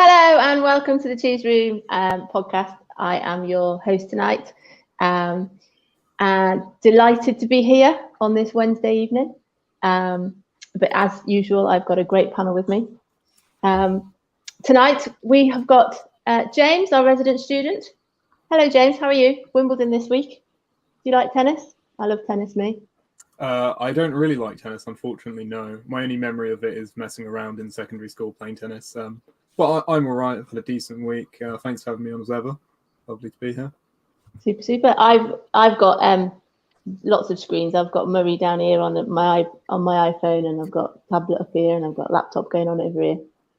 Hello and welcome to the Cheese Room podcast. I am your host tonight, and delighted to be here on this Wednesday evening. But as usual, I've got a great panel with me. Tonight we have got James, our resident student. Hello, James. How are you? Wimbledon this week. Do you like tennis? I love tennis, me. I don't really like tennis, unfortunately, no. My only memory of it is messing around in secondary school playing tennis. But I'm all right. I've had a decent week. Thanks for having me on as ever. Lovely to be here. Super. I've got lots of screens. I've got Murray down here on my iPhone, and I've got tablet up here, and I've got laptop going on over here.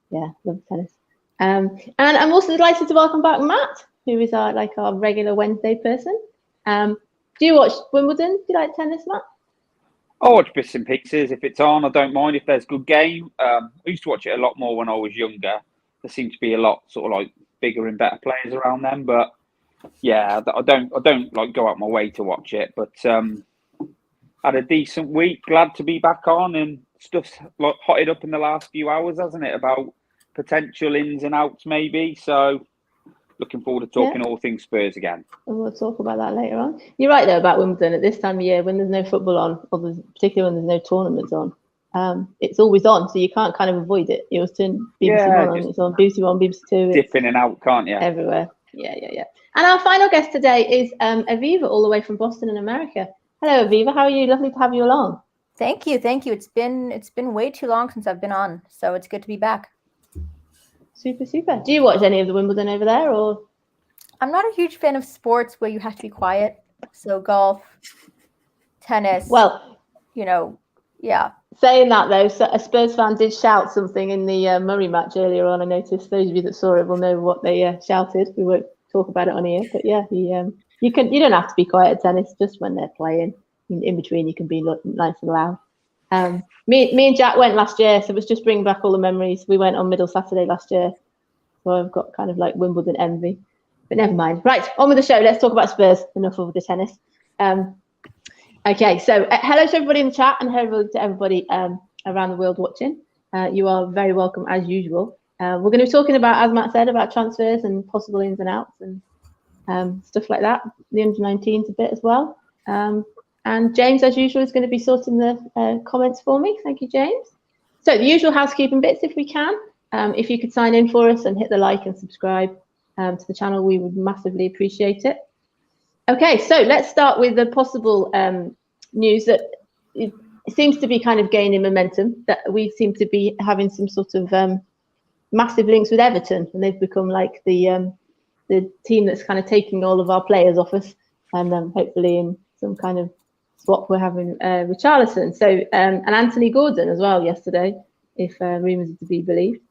Yeah, love tennis. And I'm also delighted to welcome back Matt, who is our regular Wednesday person. Do you watch Wimbledon? Do you like tennis, Matt? I watch bits and pieces. If it's on, I don't mind. If there's a good game, I used to watch it a lot more when I was younger. There seemed to be a lot sort of like bigger and better players around them. But yeah, I don't like go out my way to watch it. But had a decent week. Glad to be back on, and stuff's like hotted up in the last few hours, hasn't it? About potential ins and outs, maybe. So looking forward to talking all things Spurs again. And we'll talk about that later on. You're right though about Wimbledon at this time of year when there's no football on, or particularly when there's no tournaments on. It's always on, so you can't kind of avoid it. You always turn BBC One on, it's on BBC One, BBC Two. Dip in and out, can't you? Everywhere. Yeah. And our final guest today is Aviva, all the way from Boston in America. Hello, Aviva. How are you? Lovely to have you along. Thank you. It's been way too long since I've been on, so it's good to be back. Super. Do you watch any of the Wimbledon over there, or? I'm not a huge fan of sports where you have to be quiet. So golf, tennis. Well, yeah. Saying that though, so a Spurs fan did shout something in the Murray match earlier on. I noticed those of you that saw it will know what they shouted. We won't talk about it on here, but yeah, you don't have to be quiet at tennis just when they're playing. In between, you can be nice and loud. Me and Jack went last year, so it was just bringing back all the memories. We went on Middle Saturday last year, so I've got kind of like Wimbledon envy. But never mind. Right, on with the show. Let's talk about Spurs. Enough of the tennis. Okay, so hello to everybody in the chat and hello to everybody around the world watching. You are very welcome as usual. We're going to be talking about, as Matt said, about transfers and possible ins and outs and stuff like that. The under-19s a bit as well. And James, as usual, is going to be sorting the comments for me. Thank you, James. So the usual housekeeping bits, if we can. If you could sign in for us and hit the like and subscribe to the channel, we would massively appreciate it. Okay, so let's start with the possible news that it seems to be kind of gaining momentum, that we seem to be having some sort of massive links with Everton, and they've become like the team that's kind of taking all of our players off us, and hopefully in some kind of swap we're having Richarlison. So and Anthony Gordon as well yesterday, if rumours are to be believed.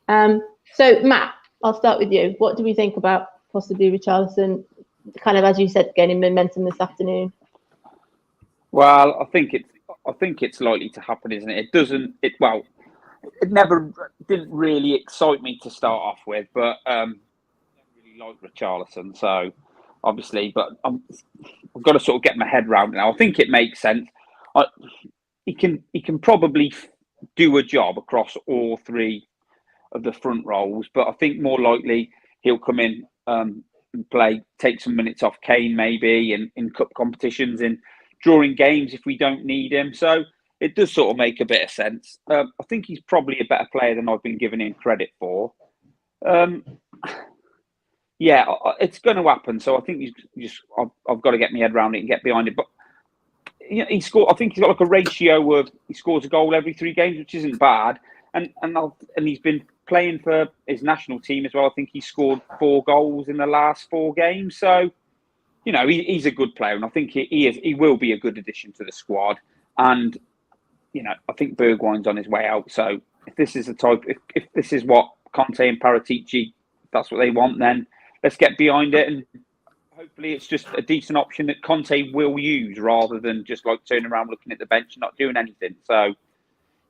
So Matt, I'll start with you. What do we think about possibly Richarlison, kind of as you said, gaining momentum this afternoon? Well, I think it's likely to happen, isn't it? It never didn't really excite me to start off with, but I don't really like Richarlison, so obviously, but I've got to sort of get my head around it now. I think it makes sense. He can probably do a job across all three of the front roles, but I think more likely he'll come in and play, take some minutes off Kane maybe in cup competitions and drawing games if we don't need him. So it does sort of make a bit of sense. I think he's probably a better player than I've been giving him credit for. Yeah, it's going to happen. So I think I've got to get my head around it and get behind it. But he scored. I think he's got like a ratio of he scores a goal every 3 games, which isn't bad. And he's been playing for his national team as well. I think he scored 4 goals in the last 4 games. So, he's a good player, and I think he will be a good addition to the squad. And I think Bergwijn's on his way out. So if this is if this is what Conte and Paratici, if that's what they want, then let's get behind it. And hopefully it's just a decent option that Conte will use rather than just like turning around looking at the bench and not doing anything. So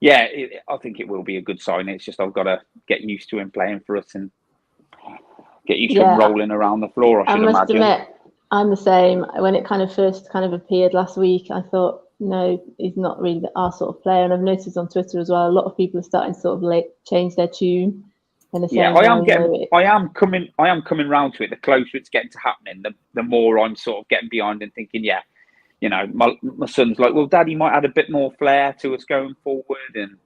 yeah, I think it will be a good sign. It's just I've got to get used to him playing for us and get used to him rolling around the floor, I must admit, I'm the same. When it first appeared last week, I thought, no, he's not really our sort of player. And I've noticed on Twitter as well, a lot of people are starting to sort of change their tune in the same Yeah, way. I am coming round to it. The closer it's getting to happening, the more I'm sort of getting behind and thinking, yeah, you know, my son's like, well, Daddy might add a bit more flair to us going forward, and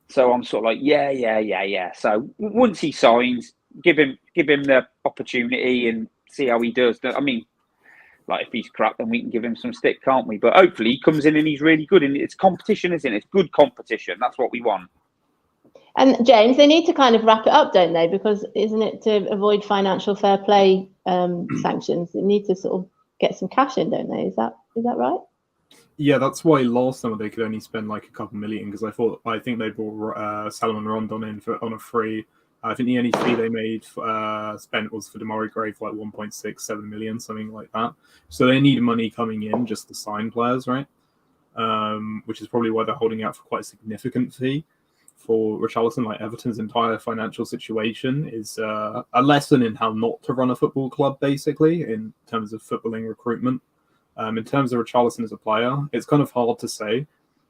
so I'm sort of like, yeah. So once he signs, give him the opportunity and see how he does. I mean, like if he's crap, then we can give him some stick, can't we? But hopefully he comes in and he's really good. And it's competition, isn't it? It's good competition. That's what we want. And James, they need to kind of wrap it up, don't they? Because isn't it to avoid financial fair play sanctions? They need to sort of get some cash in, don't they? Is that right? Yeah, that's why last summer they could only spend like a couple million, because I think they brought Salomon Rondon in on a free. I think the only fee they made spent was for Demari Gray for like 1.67 million, something like that. So they need money coming in just to sign players, right? Which is probably why they're holding out for quite a significant fee for Richarlison. Like Everton's entire financial situation is a lesson in how not to run a football club, basically, in terms of footballing recruitment. In terms of Richarlison as a player, it's kind of hard to say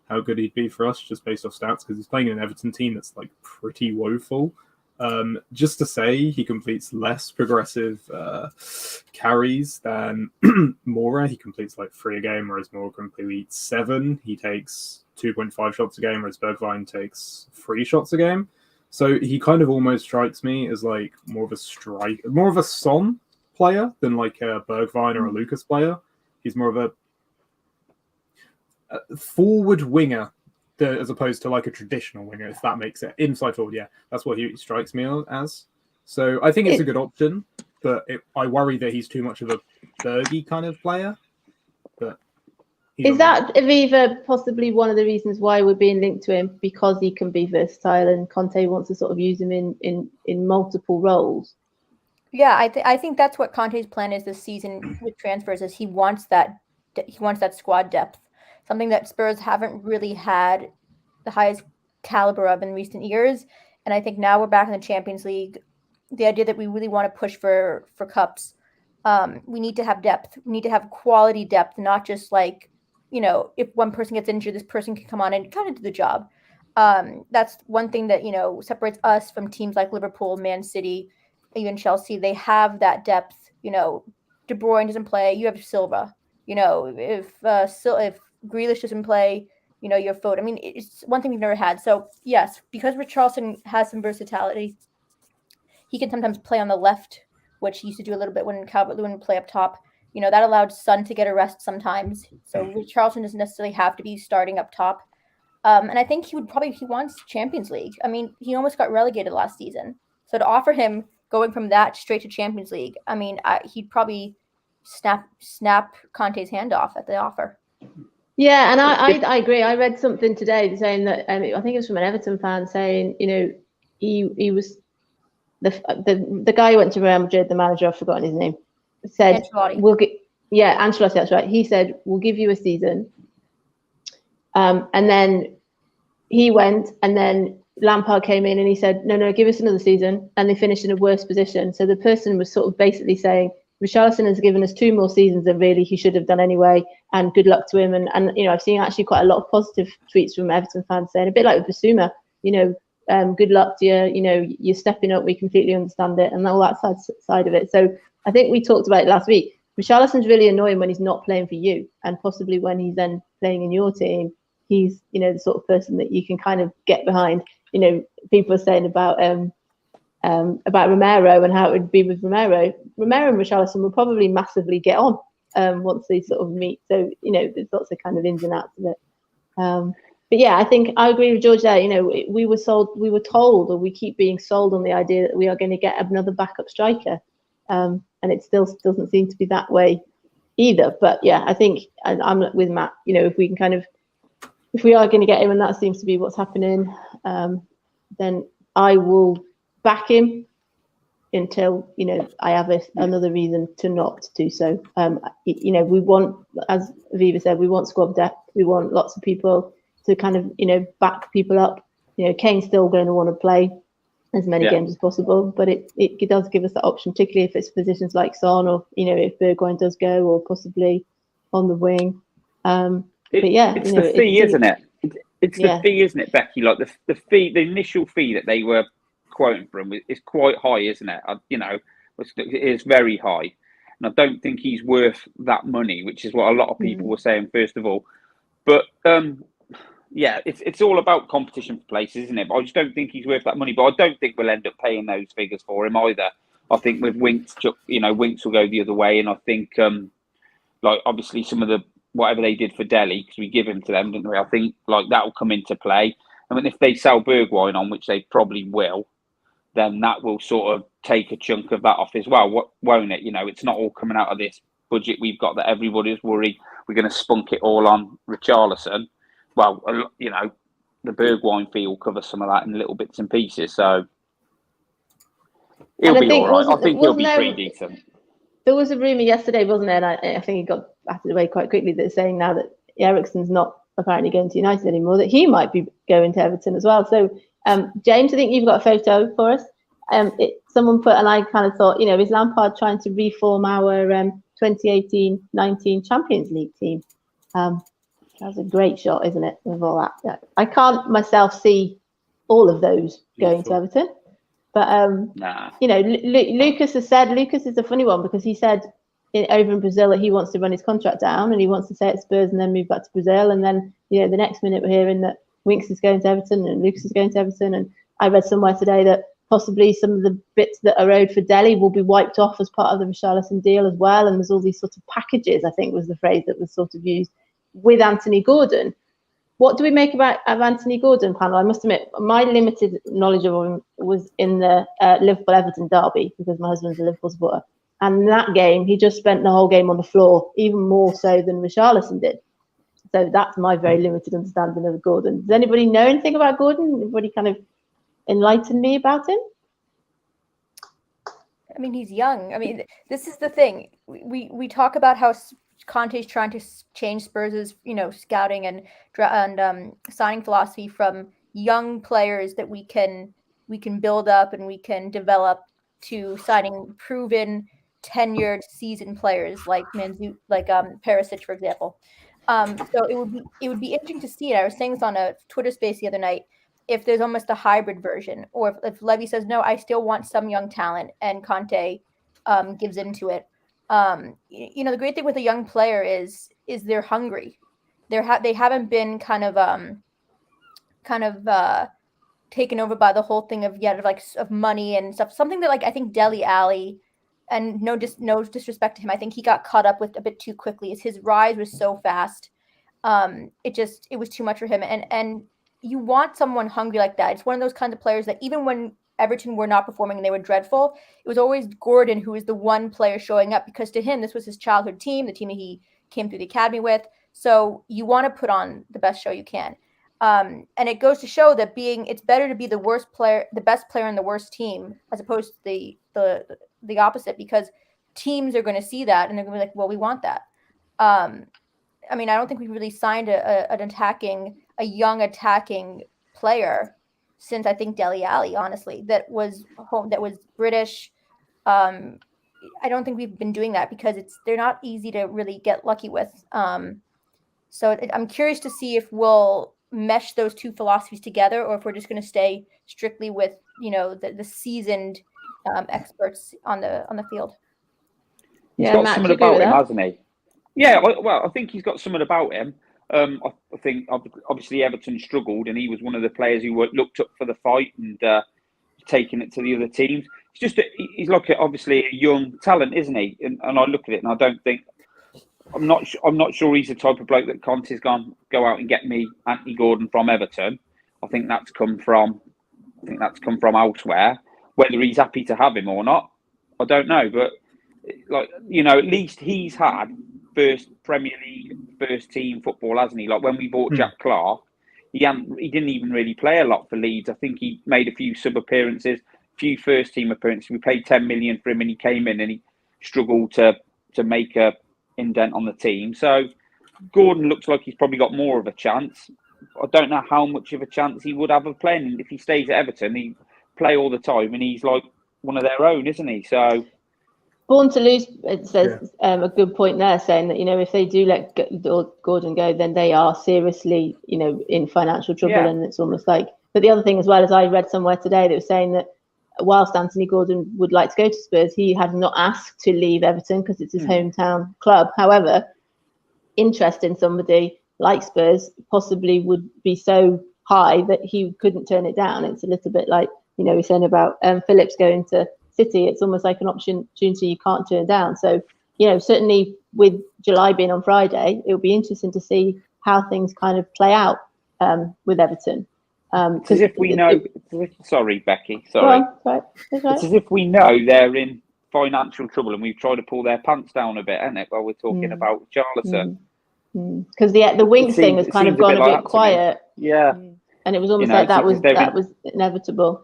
how good he'd be for us just based off stats, because he's playing in an Everton team that's like pretty woeful. Just to say he completes less progressive carries than Moura. He completes like 3 a game, whereas Moura completes 7. He takes 2.5 shots a game, whereas Bergwijn takes 3 shots a game. So he kind of almost strikes me as like more of a Son player than like a Bergwijn or a Lucas player. He's more of a forward winger as opposed to like a traditional winger, if that makes it. Inside forward, yeah. That's what he strikes me as. So I think it's a good option, but I worry that he's too much of a Bergie kind of player. But is that, Aviva, possibly one of the reasons why we're being linked to him, because he can be versatile and Conte wants to sort of use him in multiple roles? Yeah, I think that's what Conte's plan is this season with transfers. Is he wants that squad depth, something that Spurs haven't really had the highest caliber of in recent years. And I think now we're back in the Champions League. The idea that we really want to push for cups, we need to have depth. We need to have quality depth, not just like, you know, if one person gets injured, this person can come on and kind of do the job. That's one thing that, you know, separates us from teams like Liverpool, Man City, even Chelsea. They have that depth. You know, De Bruyne doesn't play, you have Silva. You know, if Grealish doesn't play, you know, your Foden. I mean, it's one thing we've never had. So yes, because Richarlison has some versatility, he can sometimes play on the left, which he used to do a little bit when Calvert-Lewin would play up top. You know, that allowed Son to get a rest sometimes. So Richarlison doesn't necessarily have to be starting up top. And I think he wants Champions League. I mean, he almost got relegated last season. So to offer him going from that straight to Champions League, I mean, he'd probably snap Conte's hand off at the offer. Yeah, and I agree. I read something today saying that I think it was from an Everton fan saying, you know, he was the guy who went to Real Madrid, the manager, I've forgotten his name, said Ancelotti. Ancelotti, that's right. He said we'll give you a season, and then he went, and then Lampard came in and he said, no, give us another season, and they finished in a worse position. So the person was sort of basically saying, Richarlison has given us 2 more seasons than really he should have done anyway, and good luck to him. And you know, I've seen actually quite a lot of positive tweets from Everton fans saying, a bit like with Basuma, you know, good luck to you, you know, you're stepping up, we completely understand it, and all that side of it. So I think we talked about it last week. Richarlison's really annoying when he's not playing for you, and possibly when he's then playing in your team, he's, you know, the sort of person that you can kind of get behind. You know, people are saying about Romero and how it would be with Romero. Romero and Richarlison will probably massively get on once they sort of meet. So, you know, there's lots of kind of ins and outs of it. But yeah, I think I agree with George there. You know, we were told, or we keep being sold on the idea that we are going to get another backup striker. And it still doesn't seem to be that way either. But yeah, I think, and I'm with Matt, you know, if we are going to get him, and that seems to be what's happening, then I will back him until, you know, I have another reason to not do so. You know, we want, as Aviva said, we want squad depth. We want lots of people to kind of, you know, back people up. You know, Kane's still going to want to play as many games as possible, but it does give us that option, particularly if it's positions like Son, or, you know, if Bergwijn does go, or possibly on the wing. But yeah, it's the fee, isn't it? It's the yeah. fee, isn't it, Becky? Like the fee, the initial fee that they were quoting for him is quite high, isn't it? It is very high. And I don't think he's worth that money, which is what a lot of people were saying, first of all. But, it's all about competition for places, isn't it? But I just don't think he's worth that money. But I don't think we'll end up paying those figures for him either. I think with Winks, Winks will go the other way. And I think, obviously some of the, whatever they did for Delhi, because we give him to them, didn't we? I think, that will come into play. I mean, if they sell Bergwijn on, which they probably will, then that will sort of take a chunk of that off as well, won't it? It's not all coming out of this budget we've got that everybody's worried we're going to spunk it all on Richarlison. Well, the Bergwijn fee will cover some of that in little bits and pieces, so he'll be all right. I think he'll be pretty decent. There was a rumour yesterday, wasn't there? And I think it got batted away quite quickly, that's saying now that Eriksen's not apparently going to United anymore, that he might be going to Everton as well. So, James, I think you've got a photo for us. Someone put, and I kind of thought, is Lampard trying to reform our 2018-19 Champions League team? That was a great shot, isn't it? With all that, I can't myself see all of those going to Everton, but Lucas has said, Lucas is a funny one because he said over in Brazil that he wants to run his contract down and he wants to stay at Spurs and then move back to Brazil, and then the next minute we're hearing that Winks is going to Everton and Lucas is going to Everton, and I read somewhere today that possibly some of the bits that are owed for Delhi will be wiped off as part of the Richarlison deal as well. And there's all these sort of packages, I think was the phrase that was sort of used with Anthony Gordon. What do we make of Anthony Gordon, panel? I must admit, my limited knowledge of him was in the Liverpool-Everton derby because my husband's a Liverpool supporter. And in that game, he just spent the whole game on the floor, even more so than Richarlison did. So that's my very limited understanding of Gordon. Does anybody know anything about Gordon? Anybody kind of enlighten me about him? I mean, he's young. I mean, this is the thing. We talk about how Conte's trying to change Spurs' scouting and signing philosophy from young players that we can build up and we can develop to signing proven, tenured, seasoned players like Perisic, for example. So it would be interesting to see it. I was saying this on a Twitter space the other night. If there's almost a hybrid version, or if Levy says, no, I still want some young talent, and Conte gives into it. The great thing with a young player is they're hungry. They haven't been kind of taken over by the whole thing of money and stuff. Something that I think Dele Alli, and no disrespect to him, I think he got caught up with a bit too quickly. As his rise was so fast, it was too much for him. And you want someone hungry like that. It's one of those kinds of players that even when Everton were not performing and they were dreadful, it was always Gordon who was the one player showing up, because to him, this was his childhood team, the team that he came through the academy with. So you want to put on the best show you can. And it goes to show that it's better to be the best player in the worst team, as opposed to the opposite, because teams are going to see that and they're going to be like, well, we want that. I mean, I don't think we've really signed a young attacking player since I think Dele Alli, honestly, that was British. I don't think we've been doing that because they're not easy to really get lucky with. So I'm curious to see if we'll mesh those two philosophies together, or if we're just going to stay strictly with the seasoned experts on the field. He's got something about him, hasn't he? Yeah, well, I think he's got something about him. I think obviously Everton struggled, and he was one of the players who looked up for the fight and taking it to the other teams. It's just he's obviously a young talent, isn't he? And I look at it, and I don't think I'm not sure he's the type of bloke that Conte's gone go out and get me Anthony Gordon from Everton. I think that's come from elsewhere. Whether he's happy to have him or not, I don't know. But at least he's had first Premier League, first team football, hasn't he? Like when we bought Jack Clark, he didn't even really play a lot for Leeds. I think he made a few sub appearances, a few first team appearances. We paid 10 million for him, and he came in and he struggled to make a indent on the team. So Gordon looks like he's probably got more of a chance. I don't know how much of a chance he would have of playing. If he stays at Everton, he play all the time, and he's like one of their own, isn't he? So. Born to lose, it says a good point there, saying that if they do let Gordon go, then they are seriously in financial trouble, and it's almost like. But the other thing as well is I read somewhere today that was saying that whilst Anthony Gordon would like to go to Spurs, he had not asked to leave Everton because it's his hometown club. However, interest in somebody like Spurs possibly would be so high that he couldn't turn it down. It's a little bit like, we're saying about Phillips going to City. It's almost like an opportunity you can't turn down. So, certainly with July being on Friday, it'll be interesting to see how things kind of play out with Everton. It's as if we know. Sorry, Becky. Sorry. It's as if we know they're in financial trouble and we've tried to pull their pants down a bit, hasn't it? While we're talking about Richarlison. Because the Winks thing has kind of gone a bit quiet. Yeah. And it was almost like that was inevitable.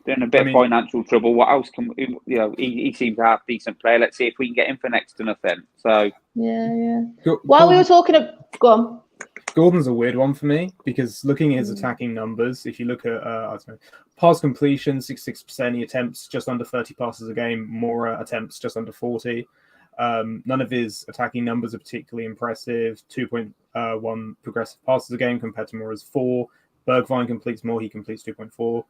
They're in a bit of financial trouble. What else can he seems to have decent player. Let's see if we can get him for next to nothing. So While we were talking go on. Gordon's a weird one for me because looking at his attacking numbers, if you look at pass completion, 66%, he attempts just under 30 passes a game. Mora attempts just under 40. None of his attacking numbers are particularly impressive. 2.1 progressive passes a game compared to Mora's 4. Bergwijn completes more. He completes 2.4.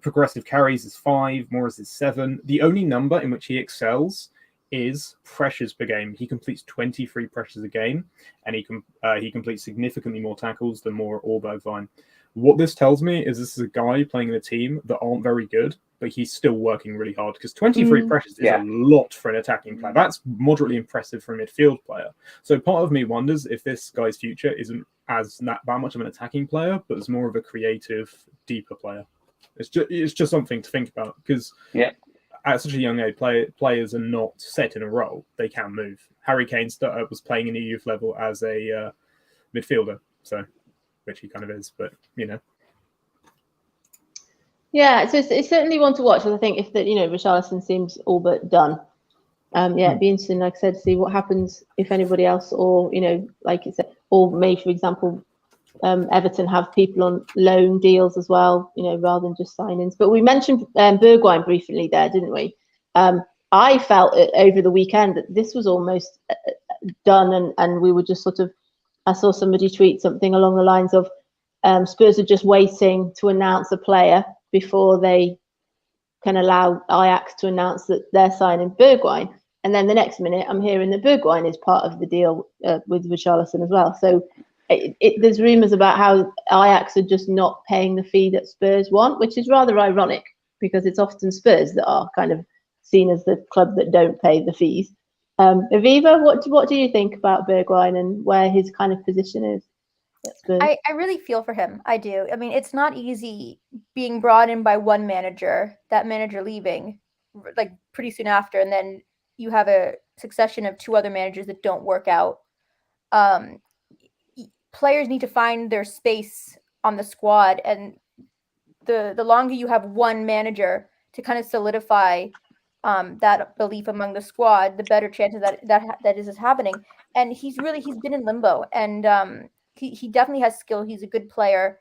Progressive carries is 5. Mora's is 7. The only number in which he excels is pressures per game. He completes 23 pressures a game, and he completes significantly more tackles than Mora or Bergwijn. What this tells me is this is a guy playing in a team that aren't very good, but he's still working really hard because 23 pressures is a lot for an attacking player. That's moderately impressive for a midfield player. So part of me wonders if this guy's future isn't as that much of an attacking player, but as more of a creative, deeper player. It's just something to think about because at such a young age, players are not set in a role. They can move. Harry Kane was playing in the youth level as a midfielder, so which he kind of is, but Yeah, so it's certainly one to watch. I think if Richarlison seems all but done. It'd be interesting, like I said, to see what happens if anybody else, or like you said, or maybe for example, Everton have people on loan deals as well, rather than just signings. But we mentioned Bergwijn briefly there, didn't we? I felt over the weekend that this was almost done, and we were just sort of. I saw somebody tweet something along the lines of Spurs are just waiting to announce a player before they can allow Ajax to announce that they're signing Bergwijn. And then the next minute, I'm hearing that Bergwijn is part of the deal with Richarlison as well. So there's rumours about how Ajax are just not paying the fee that Spurs want, which is rather ironic because it's often Spurs that are kind of seen as the club that don't pay the fees. Aviva, what do you think about Bergwijn and where his kind of position is? I really feel for him. I do. I mean, it's not easy being brought in by one manager, that manager leaving like pretty soon after, and then you have a succession of 2 other managers that don't work out. Players need to find their space on the squad, and the longer you have one manager to kind of solidify that belief among the squad, the better chances that is happening. And he's been in limbo, and he definitely has skill. He's a good player.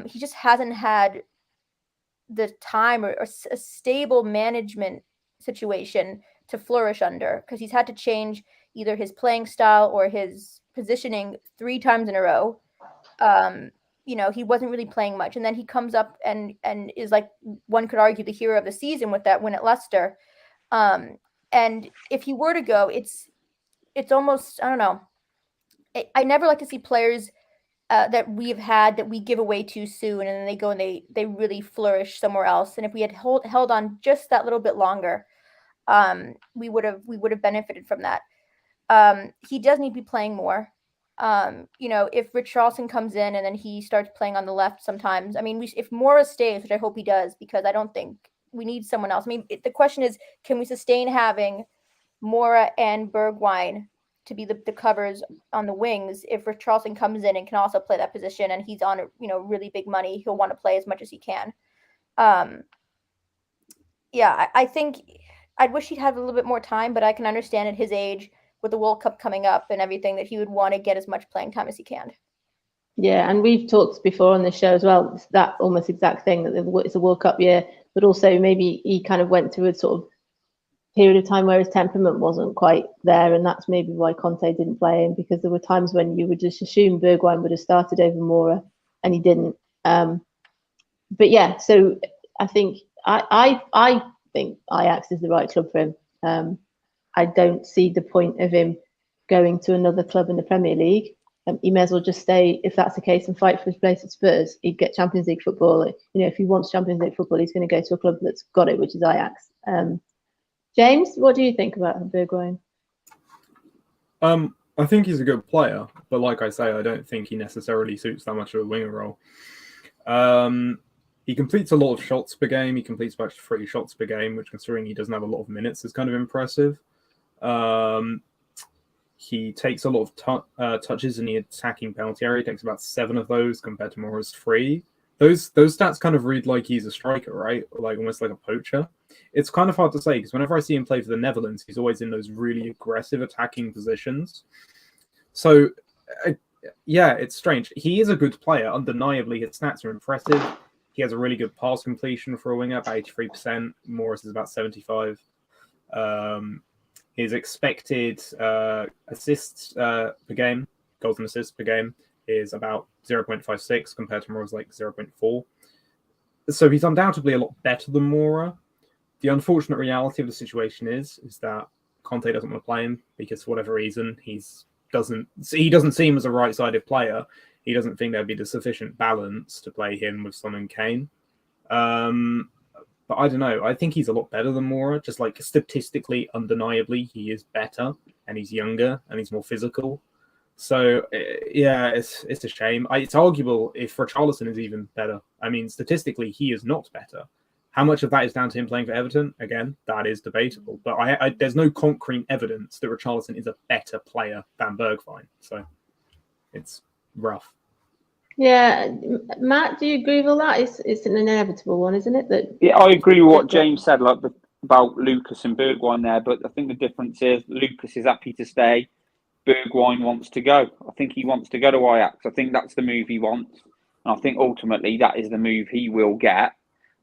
He just hasn't had the time or a stable management situation to flourish under, because he's had to change either his playing style or his positioning 3 times in a row. He wasn't really playing much, and then he comes up and is, like, one could argue, the hero of the season with that win at Leicester. And if he were to go, it's almost, I don't know. I never like to see players that we've had that we give away too soon, and then they go and they really flourish somewhere else. And if we had held on just that little bit longer, we would have benefited from that. He does need to be playing more. If Richarlison comes in and then he starts playing on the left sometimes, I mean, if Mora stays, which I hope he does, because I don't think we need someone else. I mean, the question is, can we sustain having Mora and Bergwijn to be the covers on the wings if Richarlison comes in and can also play that position, and he's on really big money? He'll want to play as much as he can. I think I'd wish he'd have a little bit more time, but I can understand at his age, with the World Cup coming up and everything, that he would want to get as much playing time as he can. Yeah, and we've talked before on this show as well, that almost exact thing, that it's a World Cup year, but also maybe he kind of went through a sort of period of time where his temperament wasn't quite there, and that's maybe why Conte didn't play him, because there were times when you would just assume Bergwijn would have started over Mora, and he didn't. But yeah, so I think I think Ajax is the right club for him. I don't see the point of him going to another club in the Premier League. He may as well just stay, if that's the case, and fight for his place at Spurs. He'd get Champions League football. If he wants Champions League football, he's going to go to a club that's got it, which is Ajax. James, what do you think about Bergwijn? I think he's a good player, but like I say, I don't think he necessarily suits that much of a winger role. He completes a lot of shots per game. He completes about 3 shots per game, which, considering he doesn't have a lot of minutes, is kind of impressive. He takes a lot of touches in the attacking penalty area. He takes about 7 of those compared to Mora's 3. Those stats kind of read like he's a striker, right? Like almost like a poacher. It's kind of hard to say because whenever I see him play for the Netherlands, he's always in those really aggressive attacking positions. So, yeah, it's strange. He is a good player. Undeniably, his stats are impressive. He has a really good pass completion for a winger, about 83%. Morris is about 75%. His expected assists per game, goals and assists per game, is about 0.56 compared to Mora's like 0.4. So he's undoubtedly a lot better than Mora. The unfortunate reality of the situation is that Conte doesn't want to play him because for whatever reason he doesn't seem as a right-sided player. He doesn't think there'd be the sufficient balance to play him with Son and Kane. But I don't know. I think he's a lot better than Mora. Just like statistically, undeniably, he is better and he's younger and he's more physical. So yeah, it's a shame. It's arguable if Richarlison is even better. I mean, statistically, he is not better. How much of that is down to him playing for Everton? Again, that is debatable. But there's no concrete evidence that Richarlison is a better player than Bergwijn. So it's rough. Yeah, Matt, do you agree with all that? It's an inevitable one, isn't it? Yeah, I agree with what James said about Lucas and Bergwijn there. But I think the difference is Lucas is happy to stay. Bergwijn wants to go. I think he wants to go to Ajax. I think that's the move he wants. And I think ultimately that is the move he will get.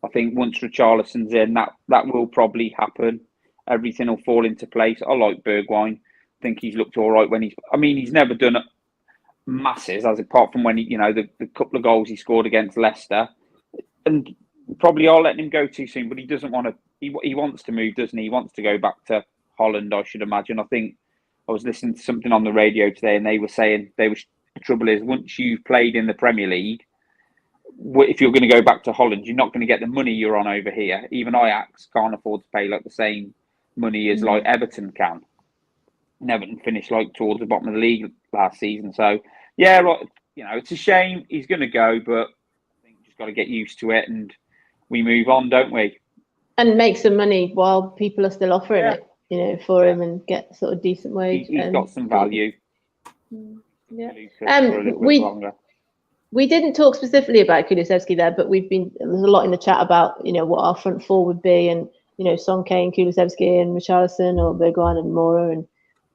I think once Richarlison's in, that will probably happen. Everything will fall into place. I like Bergwijn. I think he's looked all right when he's never done masses, as apart from when the couple of goals he scored against Leicester. And probably I'll let him go too soon, but he doesn't want to. He wants to move, doesn't he? He wants to go back to Holland, I should imagine. I think I was listening to something on the radio today, and they were saying the trouble is once you've played in the Premier League, if you're going to go back to Holland, you're not going to get the money you're on over here. Even Ajax can't afford to pay like the same money as like Everton can. And Everton finished like towards the bottom of the league last season. So yeah, right, it's a shame he's going to go, but I think just got to get used to it, and we move on, don't we? And make some money while people are still offering it. For him and get sort of decent wage. He's got some value. Yeah. We didn't talk specifically about Kulusevski there, but there's a lot in the chat about what our front four would be, and Son, Kane, Kulusevski, and Richarlison, or Bergwijn and Mora.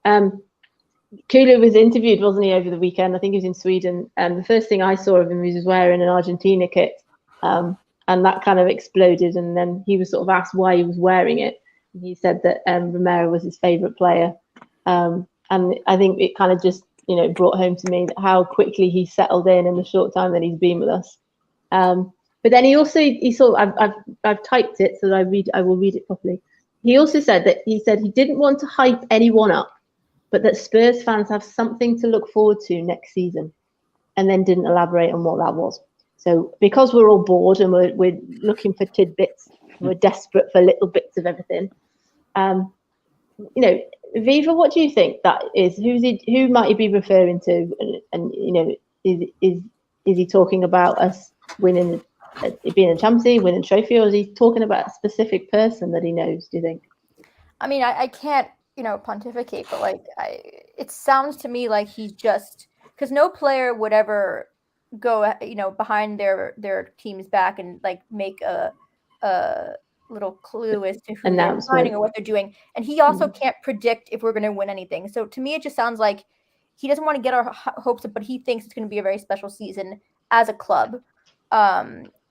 And Kulu was interviewed, wasn't he, over the weekend? I think he was in Sweden, and the first thing I saw of him, he was wearing an Argentina kit, and that kind of exploded. And then he was sort of asked why he was wearing it. He said that Romero was his favourite player, and I think it kind of just brought home to me how quickly he settled in the short time that he's been with us. But then I've typed it so that I will read it properly. He also said he didn't want to hype anyone up, but that Spurs fans have something to look forward to next season, and then didn't elaborate on what that was. So because we're all bored and we're looking for tidbits. We're desperate for little bits of everything. Viva, what do you think that is? Who might he be referring to? And is he talking about us winning, being in Champions League, winning trophy, or is he talking about a specific person that he knows? Do you think? I mean, I can't pontificate, but it sounds to me like he's just because no player would ever go behind their team's back and make a little clue as to who they're signing or what they're doing. And he also can't predict if we're going to win anything. So to me, it just sounds like he doesn't want to get our hopes up, but he thinks it's going to be a very special season as a club.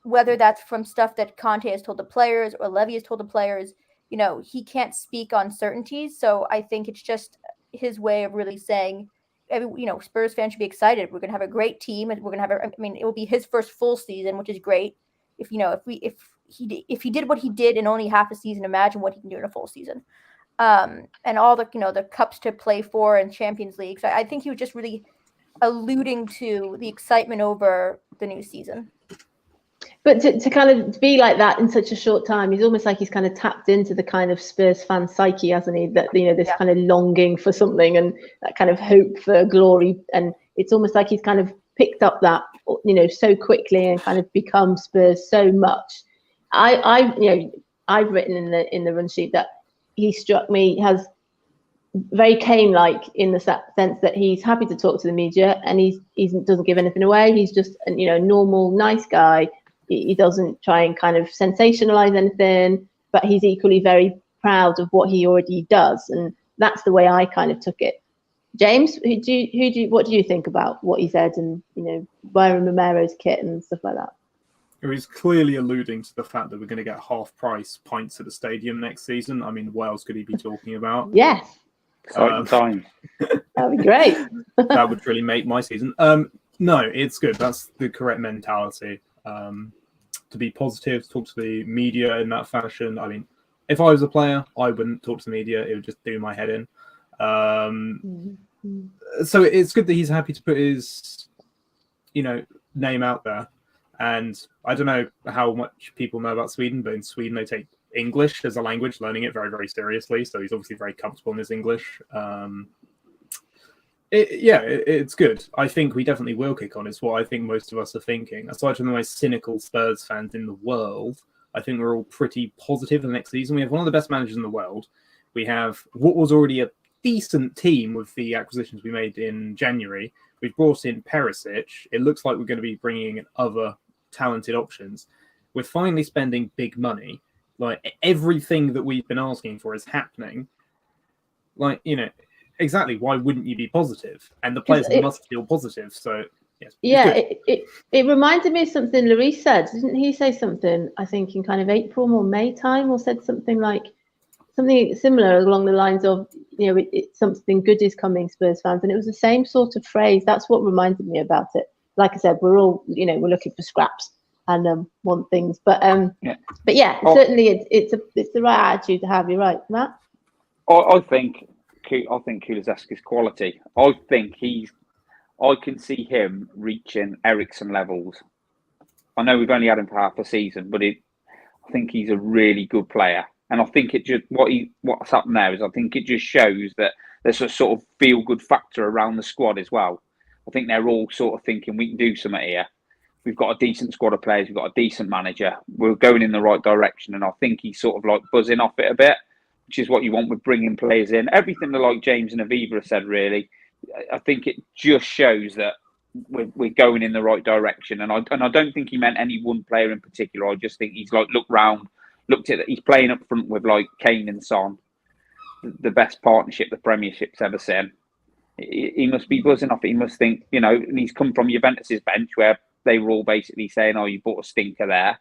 Whether that's from stuff that Conte has told the players or Levy has told the players, he can't speak on certainties. So I think it's just his way of really saying, Spurs fans should be excited. We're going to have a great team, and we're going to have it will be his first full season, which is great. If if he did what he did in only half a season, imagine what he can do in a full season. And all the the cups to play for and Champions League. So I think he was just really alluding to the excitement over the new season. But to kind of be like that in such a short time, he's almost like he's kind of tapped into the kind of Spurs fan psyche, hasn't he? That this kind of longing for something and that kind of hope for glory, and it's almost like he's kind of picked up that so quickly and kind of become Spurs so much. I've written in the run sheet that he struck me as very Kane-like in the sense that he's happy to talk to the media and he doesn't give anything away. He's just a normal, nice guy. He doesn't try and kind of sensationalize anything, but he's equally very proud of what he already does, and that's the way I kind of took it. James, what do you think about what he said and wearing Romero's kit and stuff like that? He's clearly alluding to the fact that we're going to get half-price pints at the stadium next season. I mean, what else could he be talking about? Yes. Time. That'd be great. That would really make my season. No, it's good. That's the correct mentality. To be positive, to talk to the media in that fashion. I mean, if I was a player, I wouldn't talk to the media. It would just do my head in. So it's good that he's happy to put his, name out there. And I don't know how much people know about Sweden, but in Sweden they take English as a language, learning it very, very seriously. So he's obviously very comfortable in his English. It's good. I think we definitely will kick on. It's what I think most of us are thinking. Aside from the most cynical Spurs fans in the world, I think we're all pretty positive the next season. We have one of the best managers in the world. We have what was already a decent team with the acquisitions we made in January. We've brought in Perisic. It looks like we're going to be bringing in other talented options. We're finally spending big money. Like, everything that we've been asking for is happening. Like, exactly, why wouldn't you be positive? And the players must feel positive. So, yes. Yeah, it reminded me of something Lloris said. Didn't he say something, I think, in kind of April or May time, or said something similar along the lines of, it's something good is coming, Spurs fans. And it was the same sort of phrase. That's what reminded me about it. Like I said, we're all, we're looking for scraps and want things. But certainly it's the right attitude to have. You're right, Matt. I think Kulusevski's quality. I can see him reaching Eriksen levels. I know we've only had him for half a season, but I think he's a really good player. And I think it just what's happened there is I think it just shows that there's a sort of feel good factor around the squad as well. I think they're all sort of thinking we can do something here. We've got a decent squad of players. We've got a decent manager. We're going in the right direction. And I think he's sort of like buzzing off it a bit, which is what you want with bringing players in. Everything that like James and Aviva have said, really, I think it just shows that we're going in the right direction. And I don't think he meant any one player in particular. I just think he's like looked at it. He's playing up front with like Kane and Son, the best partnership the Premiership's ever seen. He must be buzzing off it. He must think, and he's come from Juventus's bench where they were all basically saying, "Oh, you bought a stinker there,"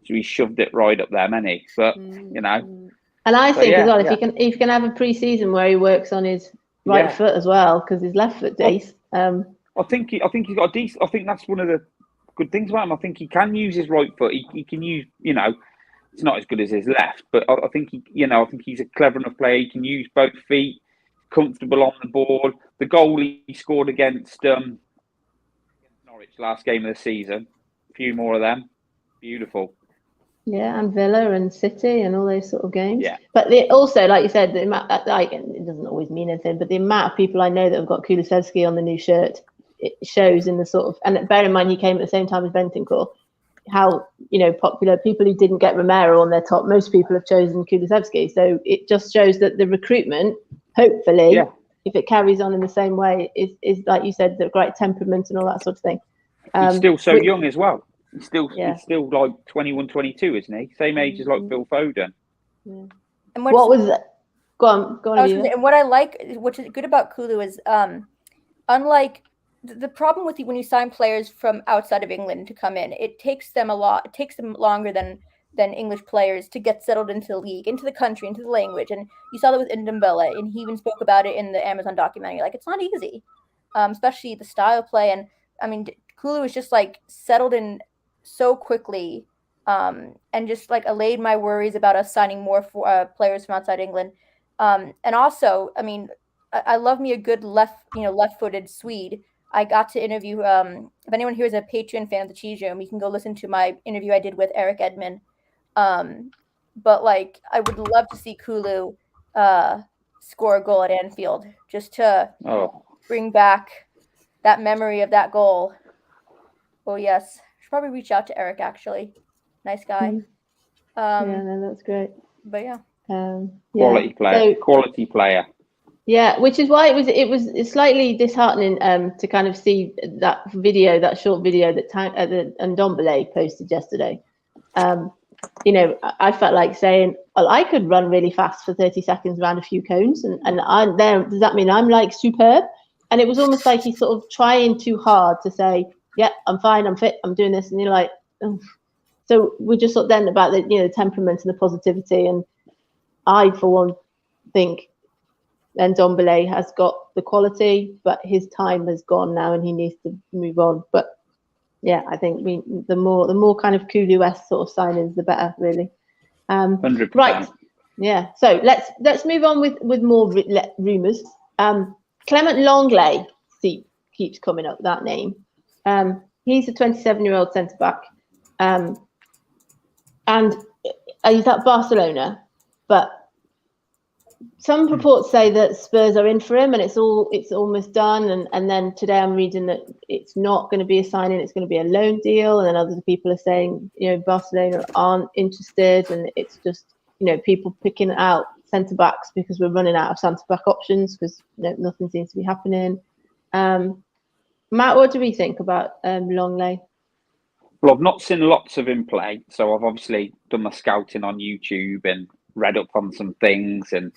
so he shoved it right up there, many. But And I think as well, if you can have a pre-season where he works on his right foot as well, because his left foot days. I think he's got a decent. I think that's one of the good things about him. I think he can use his right foot. He can use, it's not as good as his left, but I think I think he's a clever enough player. He can use both feet, comfortable on the ball. The goal he scored against Norwich last game of the season, a few more of them, beautiful. Yeah, and Villa and City and all those sort of games. Yeah. But also, like you said, the amount, it doesn't always mean anything, but the amount of people I know that have got Kulusevski on the new shirt, it shows in the sort of, and bear in mind he came at the same time as Bentancur, how, popular people who didn't get Romero on their top, most people have chosen Kulusevski. So it just shows that the recruitment, hopefully, if it carries on in the same way, is like you said, the great temperament and all that sort of thing. He's still so young as well. He's still like 21, 22, isn't he? Same age as like Phil Foden. Yeah. And what was it? Go on. And what I like, which is good about Kulu, is unlike the problem with when you sign players from outside of England to come in, it takes them longer than English players to get settled into the league, into the country, into the language. And you saw that with Ndombele, and he even spoke about it in the Amazon documentary. Like, it's not easy, especially the style of play. And I mean, Kulu is just like settled in so quickly and just like allayed my worries about us signing more players from outside England. And also, I mean, I love me a good left-footed Swede. I got to interview. If anyone here is a Patreon fan of the Cheese Room, you can go listen to my interview I did with Eric Edman. But like, I would love to see Kulu score a goal at Anfield, just to bring back that memory of that goal. Oh yes, should probably reach out to Eric. Actually, nice guy. Yeah, no, that's great. But yeah, quality player. So, quality player. Yeah, which is why it was slightly disheartening to kind of see that short video that Ndombele posted yesterday. You know, I felt like saying, well, I could run really fast for 30 seconds around a few cones, and I'm there. Does that mean I'm like superb? And it was almost like he's sort of trying too hard to say, yeah, I'm fine, I'm fit, I'm doing this, and you're like, oh. So we just thought then about the temperament and the positivity, and I for one think Ndombele has got the quality, but his time has gone now, and he needs to move on. But yeah, I think the more kind of Kulu-esque sort of signings, the better, really. 100%. Right. Yeah. So let's move on with more rumours. Clement Longley keeps coming up, that name. He's a 27-year-old centre back, and he's at Barcelona, but some reports say that Spurs are in for him and it's almost done. And then today I'm reading that it's not going to be a signing, it's going to be a loan deal. And then other people are saying, Barcelona aren't interested, and it's just, people picking out centre backs because we're running out of centre back options because nothing seems to be happening. Matt, what do we think about Longley? Well, I've not seen lots of him play, so I've obviously done my scouting on YouTube and read up on some things, and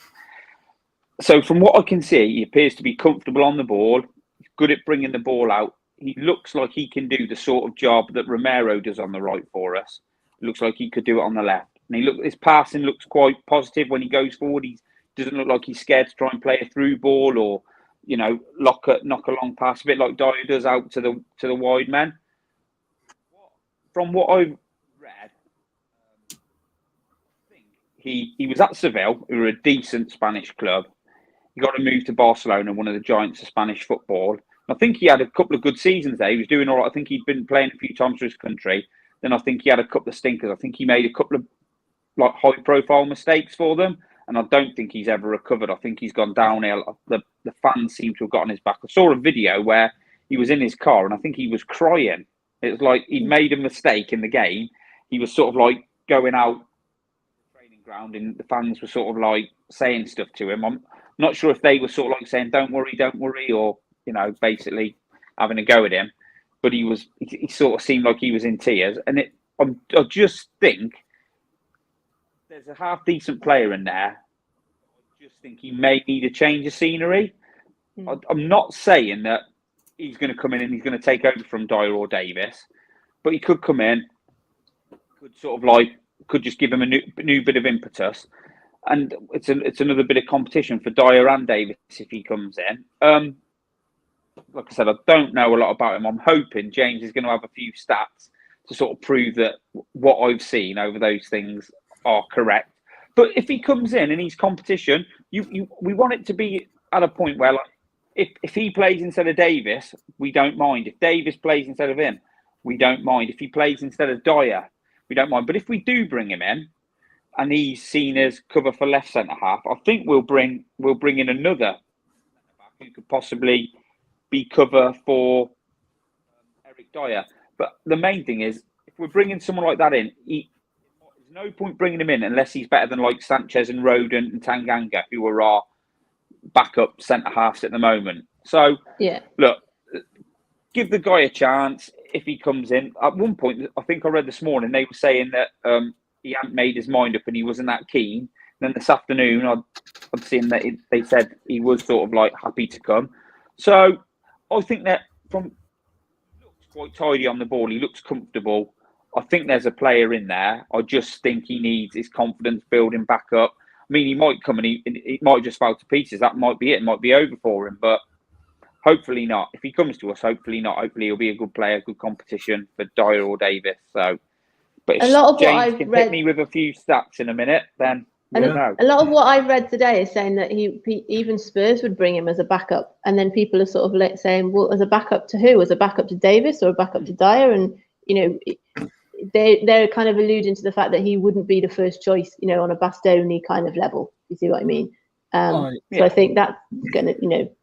so from what I can see, he appears to be comfortable on the ball. He's good at bringing the ball out. He looks like he can do the sort of job that Romero does on the right for us. It looks like he could do it on the left. And his passing looks quite positive when he goes forward. He doesn't look like he's scared to try and play a through ball or, knock a long pass, a bit like Dyer does out to the wide men. From what I've read, he was at Seville, who were a decent Spanish club. He got to move to Barcelona, one of the giants of Spanish football. And I think he had a couple of good seasons there. He was doing all right. I think he'd been playing a few times for his country. Then I think he had a couple of stinkers. I think he made a couple of high-profile mistakes for them, and I don't think he's ever recovered. I think he's gone downhill. The fans seem to have got on his back. I saw a video where he was in his car, and I think he was crying. It was like he'd made a mistake in the game. He was sort of like going out the training ground, and the fans were sort of like saying stuff to him. I'm not sure if they were sort of like saying, don't worry, or, basically having a go at him. But he sort of seemed like he was in tears. And I just think there's a half-decent player in there. I just think he may need a change of scenery. I'm not saying that he's going to come in and he's going to take over from Dyer or Davis, but he could come in, could just give him a new bit of impetus. And it's another bit of competition for Dyer and Davis if he comes in. Like I said, I don't know a lot about him. I'm hoping James is going to have a few stats to sort of prove that what I've seen over those things are correct. But if he comes in and he's competition, we want it to be at a point where, if he plays instead of Davis, we don't mind. If Davis plays instead of him, we don't mind. If he plays instead of Dyer, we don't mind. But if we do bring him in, and he's seen as cover for left centre half, I think we'll bring in another centre back who could possibly be cover for Eric Dyer. But the main thing is, if we're bringing someone like that in, there's no point bringing him in unless he's better than like Sanchez and Rodon and Tanganga, who are our backup centre halves at the moment. So yeah, look, give the guy a chance if he comes in. At one point, I think I read this morning, they were saying that he hadn't made his mind up and he wasn't that keen. And then this afternoon, I'd seen that they said he was sort of like happy to come. So I think that he looks quite tidy on the ball. He looks comfortable. I think there's a player in there. I just think he needs his confidence building back up. I mean, he might come and he might just fall to pieces. That might be it. It might be over for him, but hopefully not. If he comes to us, hopefully not. Hopefully he'll be a good player, good competition for Dyer or Davis. So But if a lot of what James I've can read, hit me with a few stats in a minute, then and we'll know. a lot of what I've read today is saying that even Spurs would bring him as a backup, and then people are sort of like saying, well, as a backup to who? As a backup to Davis or a backup to Dyer? And they're kind of alluding to the fact that he wouldn't be the first choice, on a Bastoni kind of level. You see what I mean? So I think that's gonna,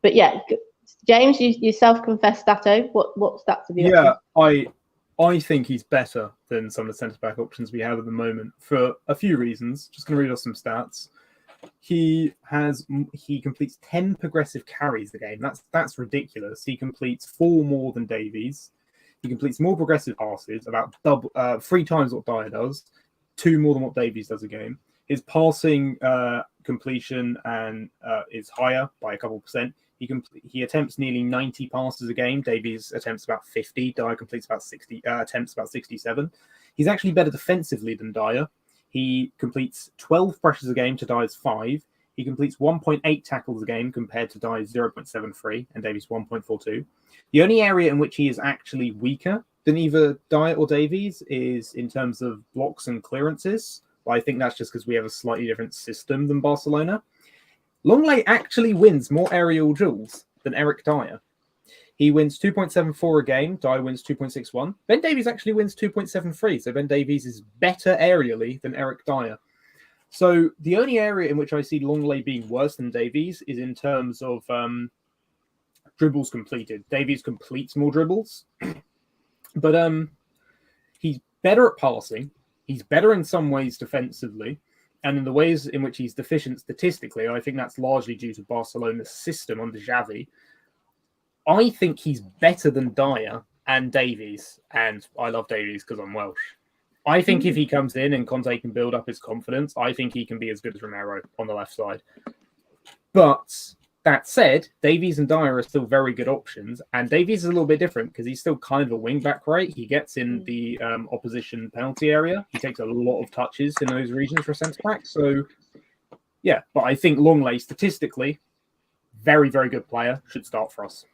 But yeah, James, you self-confessed stato. What stats have you got? Yeah, I think he's better than some of the centre-back options we have at the moment for a few reasons. Just going to read off some stats. He completes 10 progressive carries a game. That's ridiculous. He completes 4 more than Davies. He completes more progressive passes, about 3 times what Dyer does, 2 more than what Davies does a game. His passing completion is higher by a couple percent. He attempts nearly 90 passes a game. Davies attempts about 50. Dyer completes about 60. Attempts about 67. He's actually better defensively than Dyer. He completes 12 pressures a game to Dyer's 5. He completes 1.8 tackles a game compared to Dyer's 0.73 and Davies 1.42. The only area in which he is actually weaker than either Dyer or Davies is in terms of blocks and clearances. But I think that's just because we have a slightly different system than Barcelona. Longley actually wins more aerial duels than Eric Dyer. He wins 2.74 a game. Dyer wins 2.61. Ben Davies actually wins 2.73. So Ben Davies is better aerially than Eric Dyer. So the only area in which I see Longley being worse than Davies is in terms of dribbles completed. Davies completes more dribbles. But he's better at passing. He's better in some ways defensively. And in the ways in which he's deficient statistically, I think that's largely due to Barcelona's system under Xavi. I think he's better than Dyer and Davies. And I love Davies because I'm Welsh. I think if he comes in and Conte can build up his confidence, I think he can be as good as Romero on the left side. But that said, Davies and Dyer are still very good options. And Davies is a little bit different because he's still kind of a wing-back, right? He gets in the opposition penalty area. He takes a lot of touches in those regions for a centre-back. So, yeah. But I think Longley, statistically, very, very good player, should start for us.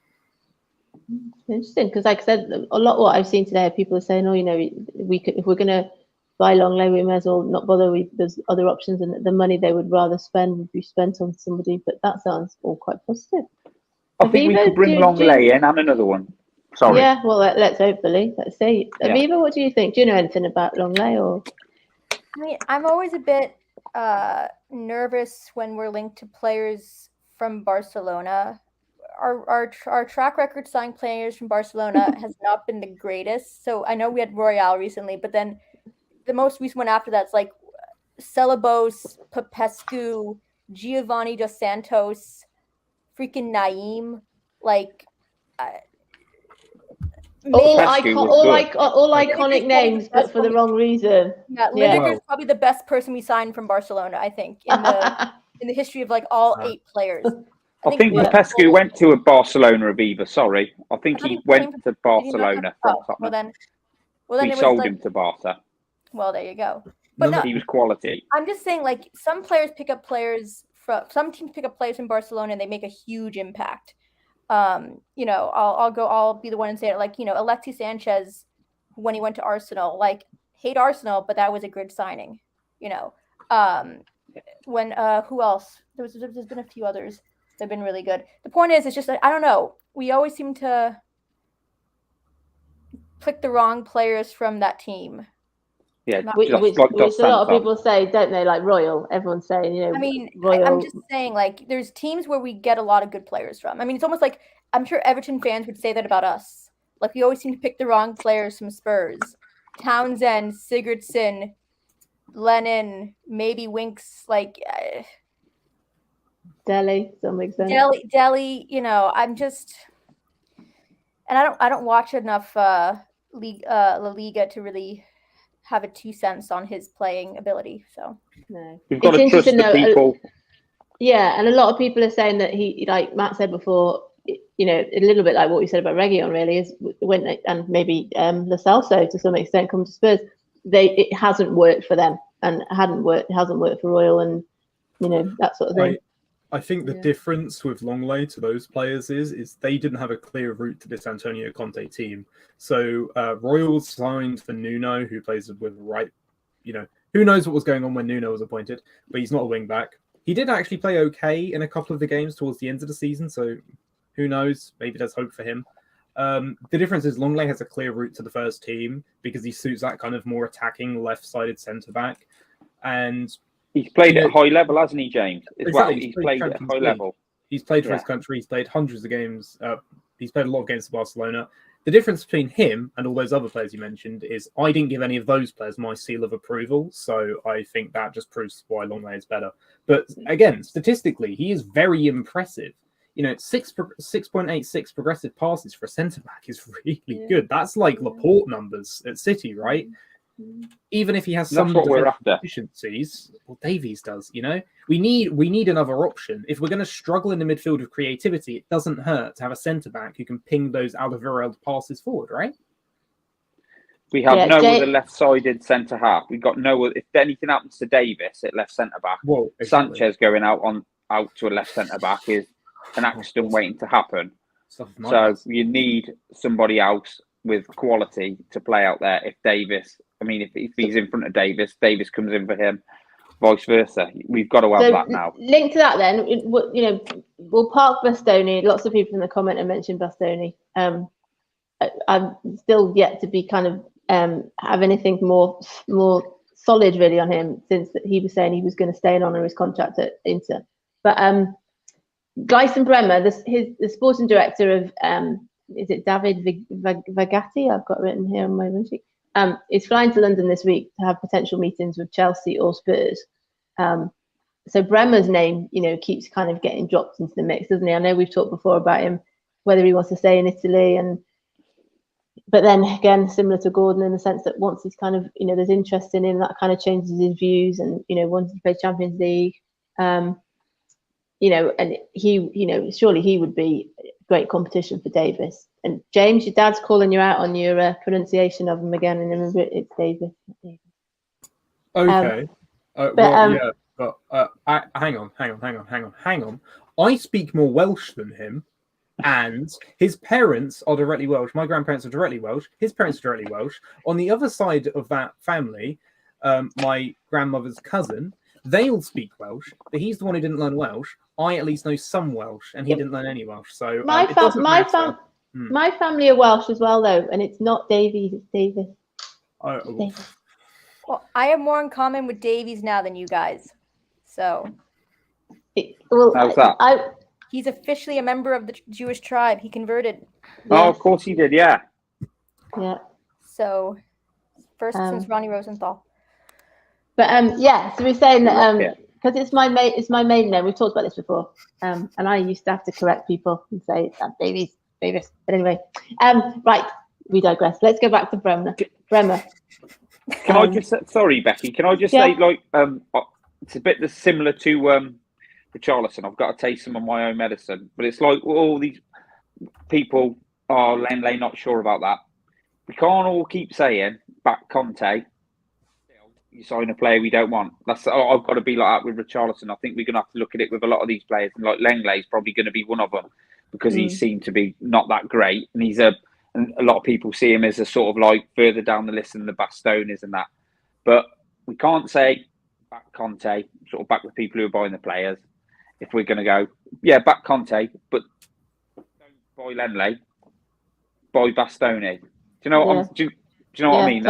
Interesting, because like I said, a lot of what I've seen today, people are saying, if we're going to buy Longley, we may as well not bother. There's other options, and the money they would rather spend would be spent on somebody. But that sounds all quite positive. I think we could bring Longley in and another one. Sorry. Yeah, well, let's hopefully. Let's see. Yeah. Aviva, what do you think? Do you know anything about Longley? Or I mean, I'm always a bit nervous when we're linked to players from Barcelona. Our track record signing players from Barcelona has not been the greatest. So I know we had Royale recently, but then the most recent one after that's like Celebos, Popescu, Giovanni Dos Santos, freaking Naeem, like all iconic names, but for the wrong reason. Yeah, Lineker's probably the best person we signed from Barcelona, I think, in the history of like all 8 players. I think Popescu went to a Barcelona, Aviva. Sorry, I think he went to Barcelona from Tottenham. Well, then we sold him to Barca. Well, there you go. But he was quality. I'm just saying, like, some teams pick up players from Barcelona and they make a huge impact. I'll be the one and say it. Like, Alexis Sanchez, when he went to Arsenal, like, hate Arsenal, but that was a good signing. When who else? There's been a few others. They've been really good. The point is, it's just I don't know. We always seem to pick the wrong players from that team. Yeah, which a lot of people say, don't they? Like Royal, everyone's saying, I mean, Royal. I'm just saying, like, there's teams where we get a lot of good players from. I mean, it's almost like I'm sure Everton fans would say that about us. Like, we always seem to pick the wrong players from Spurs. Townsend, Sigurdsson, Lennon, maybe Winks, like. Delhi, to some extent. Delhi, I'm just, and I don't watch enough La Liga to really have a 2 cents on his playing ability. So no, you've got to trust the people. Yeah, and a lot of people are saying that he, like Matt said before, a little bit like what we said about Reguilon, really, is when and maybe Lo Celso to some extent come to Spurs, it hasn't worked for them and hasn't worked for Royal and that sort of thing. I think the difference with Longley to those players is they didn't have a clear route to this Antonio Conte team. So Royals signed for Nuno, who plays with right. Who knows what was going on when Nuno was appointed, but he's not a wing back. He did actually play okay in a couple of the games towards the end of the season, so who knows? Maybe there's hope for him. The difference is Longley has a clear route to the first team because he suits that kind of more attacking left-sided centre-back. And he's played at a high level, hasn't he, James? Exactly. He's played at a high level. He's played for his country. He's played hundreds of games. He's played a lot of games for Barcelona. The difference between him and all those other players you mentioned is I didn't give any of those players my seal of approval. So I think that just proves why Longley is better. But again, statistically, he is very impressive. 6.86 progressive passes for a centre-back is really good. That's like Laporte numbers at City, right? Even if he has some deficiencies, well, Davies does, We need another option. If we're going to struggle in the midfield with creativity, it doesn't hurt to have a centre-back who can ping those Alderweireld passes forward, right? We have no other left-sided centre-half. We've got no other. If anything happens to Davis at left centre-back, exactly. Sanchez going out to a left centre-back is an accident waiting to happen. So you need somebody else with quality to play out there. If he's in front of Davis comes in for him, vice versa. We've got to have that now. Linked to that, then, we'll park Bastoni. Lots of people in the comment have mentioned Bastoni. I'm still yet to be kind of have anything more solid really on him since he was saying he was going to stay and honour his contract at Inter. But Gleison Bremer, the sporting director of is it David Vagatti? I've got written here on my run sheet. Is flying to London this week to have potential meetings with Chelsea or Spurs. So Bremer's name, keeps kind of getting dropped into the mix, doesn't he? I know we've talked before about him, whether he wants to stay in Italy, but then again, similar to Gordon in the sense that once he's kind of, there's interest in him, that kind of changes his views, and wanting to play Champions League, and he, surely he would be great competition for Davis. And James, your dad's calling you out on your pronunciation of him again, and remember it's Davis. Okay. Hang on. I speak more Welsh than him, and his parents are directly Welsh. My grandparents are directly Welsh. His parents are directly Welsh. On the other side of that family, my grandmother's cousin, they all speak Welsh, but he's the one who didn't learn Welsh. I at least know some Welsh, and he didn't learn any Welsh. So my family are Welsh as well, though, and it's not Davies, it's Davis. Davis. Well, I have more in common with Davies now than you guys. So, how's that? He's officially a member of the Jewish tribe. He converted. Oh, of course he did. Yeah. Yeah. So, first since Ronnie Rosenthal. But so we're saying that because it's my maiden name. We've talked about this before, and I used to have to correct people and say Davies. But anyway, right, we digress. Let's go back to Bremer. Can I just sorry, Becky? Can I just say it's a bit similar to Richarlison. I've got to taste some of my own medicine, but it's like all these people are not sure about that. We can't all keep saying back Conte. You sign a player we don't want. I've got to be like that with Richarlison. I think we're going to have to look at it with a lot of these players, and like Lenglet's probably going to be one of them because he seemed to be not that great, and and a lot of people see him as a sort of like further down the list than the Bastones and that. But we can't say back Conte, sort of back the people who are buying the players. If we're going to go, back Conte, but don't buy Lenglet, buy Bastoni. Do you know what do you know what I mean?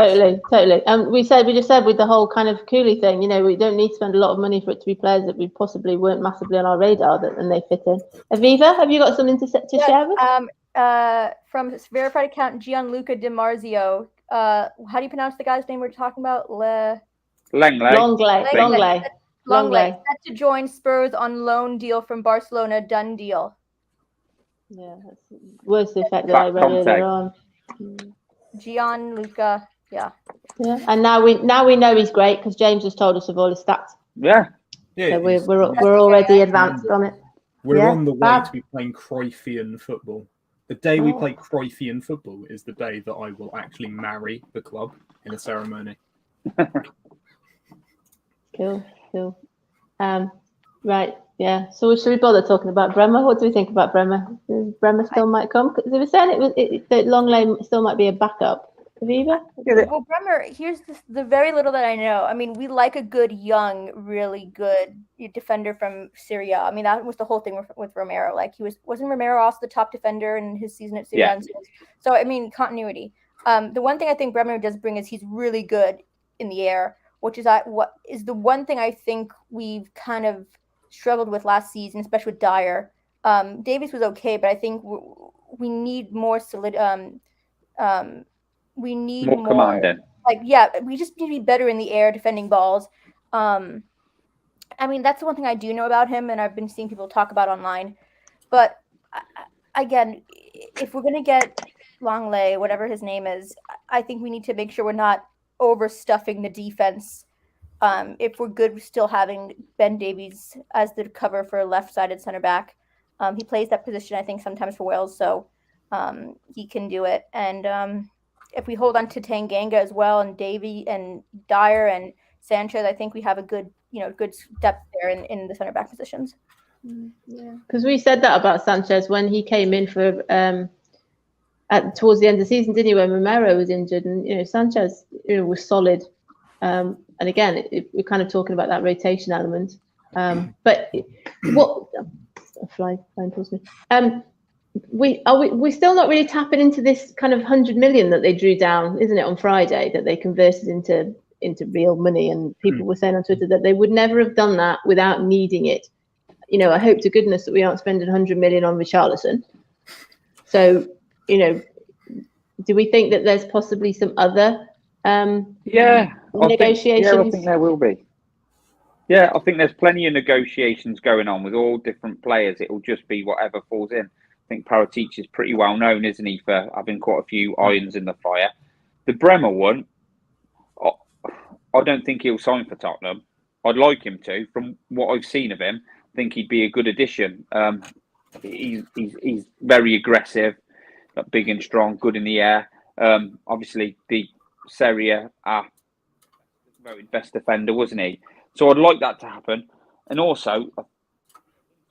Totally. We just said with the whole kind of Cooley thing, we don't need to spend a lot of money for it to be players that we possibly weren't massively on our radar and they fit in. Aviva, have you got something to share with? From his verified account, Gianluca Di Marzio. How do you pronounce the guy's name we're talking about? Longley. Set to join Spurs on loan deal from Barcelona. Done deal. Yeah, that's worse the effect that I read earlier on. Gianluca, yeah. And now we know he's great because James has told us of all his stats. Yeah. So we're already advanced on it. We're on the way to be playing Cruyffian football. The day we play Cruyffian football is the day that I will actually marry the club in a ceremony. Cool. Right. Yeah. So should we bother talking about Bremer? What do we think about Bremer? Bremer still might come because they were saying that Longley still might be a backup. Aviva? Well, Bremer, here's the very little that I know. I mean, we like a good, young, really good defender from Syria. I mean, that was the whole thing with Romero. Like, wasn't Romero also the top defender in his season at Syria? Yeah. So, I mean, continuity. The one thing I think Bremer does bring is he's really good in the air, which is what is the one thing I think we've kind of struggled with last season, especially with Dyer. Davies was okay, but I think we need more solid. We need more commanding. We just need to be better in the air defending balls. I mean, that's the one thing I do know about him, and I've been seeing people talk about online. But again, if we're going to get Longley, whatever his name is, I think we need to make sure we're not overstuffing the defense. If we're good, still having Ben Davies as the cover for a left-sided center back. He plays that position, I think, sometimes for Wales, so he can do it. And if we hold on to Tanganga as well, and Davy and Dyer and Sanchez, I think we have a good depth there in the center back positions. Yeah, because we said that about Sanchez when he came in for towards the end of the season, didn't he? When Romero was injured, and Sanchez was solid. And again, we're kind of talking about that rotation element. But what flying towards me? We're still not really tapping into this kind of 100 million that they drew down, isn't it, on Friday, that they converted into real money, and people were saying on Twitter that they would never have done that without needing it. I hope to goodness that we aren't spending 100 million on Richarlison. So, do we think that there's possibly some other negotiations? I think there will be. Yeah, I think there's plenty of negotiations going on with all different players. It'll just be whatever falls in. I think Paratici is pretty well known, isn't he, for having quite a few irons in the fire. The Bremer one, I don't think he'll sign for Tottenham. I'd like him to. From what I've seen of him, I think he'd be a good addition. He's very aggressive, big and strong, good in the air. Obviously, the Serie A voted best defender, wasn't he? So I'd like that to happen. And also,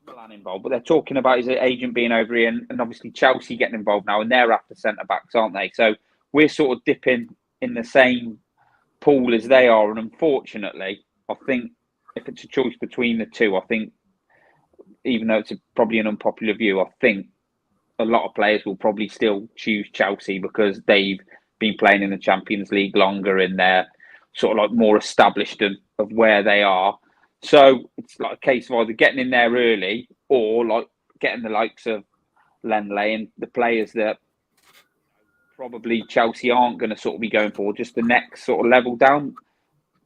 Milan involved, but they're talking about his agent being over here, and obviously Chelsea getting involved now, and they're after centre backs, aren't they? So we're sort of dipping in the same pool as they are, and unfortunately, I think if it's a choice between the two, I think, even though it's probably an unpopular view, I think a lot of players will probably still choose Chelsea because they've been playing in the Champions League longer, and they're sort of like more established of where they are. So it's like a case of either getting in there early or like getting the likes of Lenley and the players that probably Chelsea aren't going to sort of be going for, just the next sort of level down.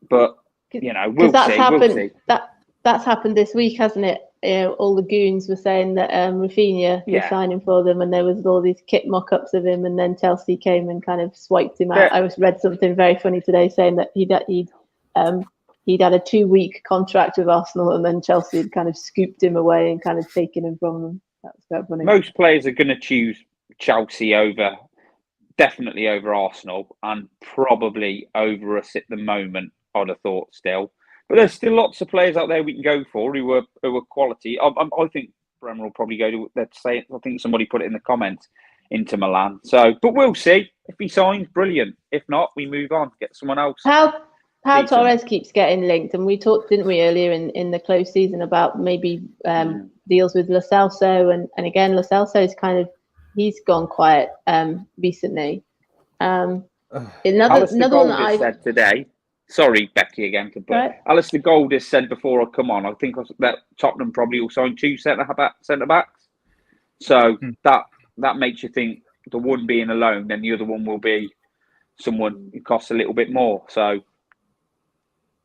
But, we'll see. That's happened this week, hasn't it? All the goons were saying that Rafinha was signing for them, and there was all these kit mock-ups of him, and then Chelsea came and kind of swiped him out. I read something very funny today saying that he'd had a 2-week contract with Arsenal, and then Chelsea had kind of scooped him away and kind of taken him from them. That was quite funny. Most players are going to choose Chelsea definitely over Arsenal, and probably over us at the moment, I'd have thought still. But there's still lots of players out there we can go for who are quality. I think Bremer will probably go to, let's say, I think somebody put it in the comments, into Milan. So, but we'll see. If he signs, brilliant. If not, we move on, get someone else. How Torres keeps getting linked, and we talked, didn't we, earlier in the close season about maybe deals with Lo Celso, and again, Lo Celso's he's gone quiet recently. Another one that I said today. Sorry, Becky, again. But right. Alistair Gold has said before I come on, I think that Tottenham probably will sign 2 centre backs. So that makes you think the one being a loan, then the other one will be someone who costs a little bit more. So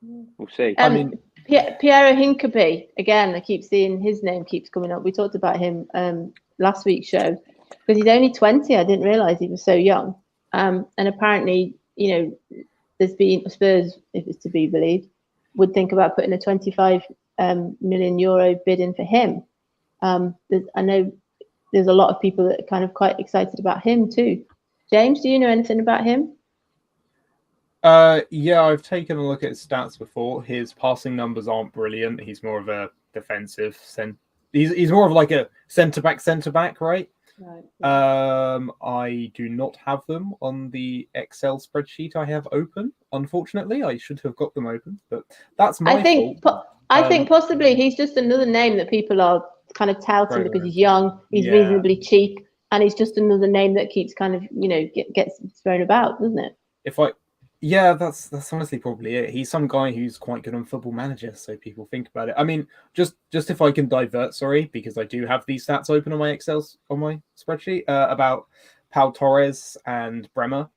we'll see. Piero Hincapié, again, I keep seeing his name keeps coming up. We talked about him last week's show because he's only 20. I didn't realise he was so young. And apparently, there's been Spurs, if it's to be believed, would think about putting a 25 million euro bid in for him. I know there's a lot of people that are kind of quite excited about him too. James, do you know anything about him? Yeah, I've taken a look at his stats before. His passing numbers aren't brilliant. He's more of a defensive. He's more of like a centre back, right? Right. I do not have them on the Excel spreadsheet I have open. Unfortunately, I should have got them open, but that's my fault. I think possibly he's just another name that people are kind of touting because he's young, he's reasonably cheap, and he's just another name that keeps kind of gets thrown about, doesn't it? That's honestly probably it. He's some guy who's quite good on Football Manager, so people think about it. I mean, just if I can divert, sorry, because I do have these stats open on my spreadsheet about Pau Torres and Bremer.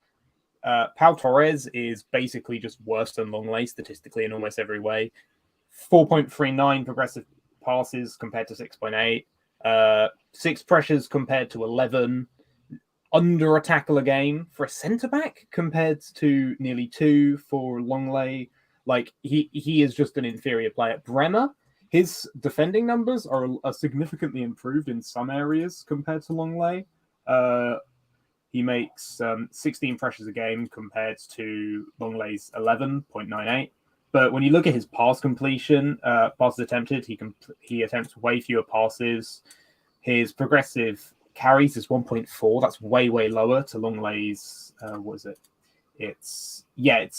Pau Torres is basically just worse than Longley statistically in almost every way. 4.39 progressive passes compared to 6.8. 6 pressures compared to 11. Under a tackle a game for a centre-back compared to nearly 2 for Longley. Like, he is just an inferior player. Bremer, his defending numbers are significantly improved in some areas compared to Longley. He makes 16 pressures a game compared to Longley's 11.98. But when you look at his pass completion, passes attempted, he attempts way fewer passes. His progressive carries is 1.4. That's way lower to Longley's. What is it? It's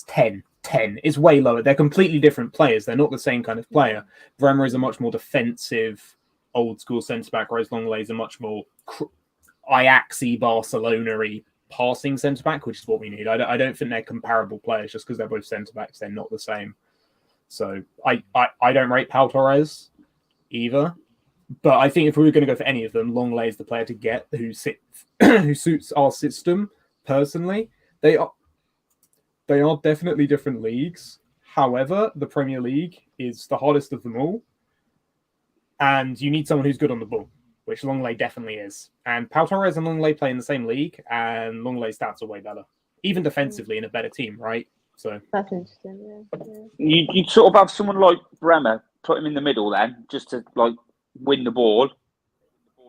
10. 10 is way lower. They're completely different players. They're not the same kind of player. Bremer is a much more defensive, old school centre back, whereas Longley is a much more Ajax-y, Barcelona-y passing centre back, which is what we need. I don't think they're comparable players just because they're both centre backs. They're not the same. So I don't rate Pau Torres either. But I think if we were going to go for any of them, Longley is the player to get who suits our system. Personally, they are definitely different leagues. However, the Premier League is the hardest of them all, and you need someone who's good on the ball, which Longley definitely is. And Pau Torres and Longley play in the same league, and Longley's stats are way better, even defensively in a better team, right? So that's interesting. Yeah. You'd sort of have someone like Bremer, put him in the middle then, just to like win the ball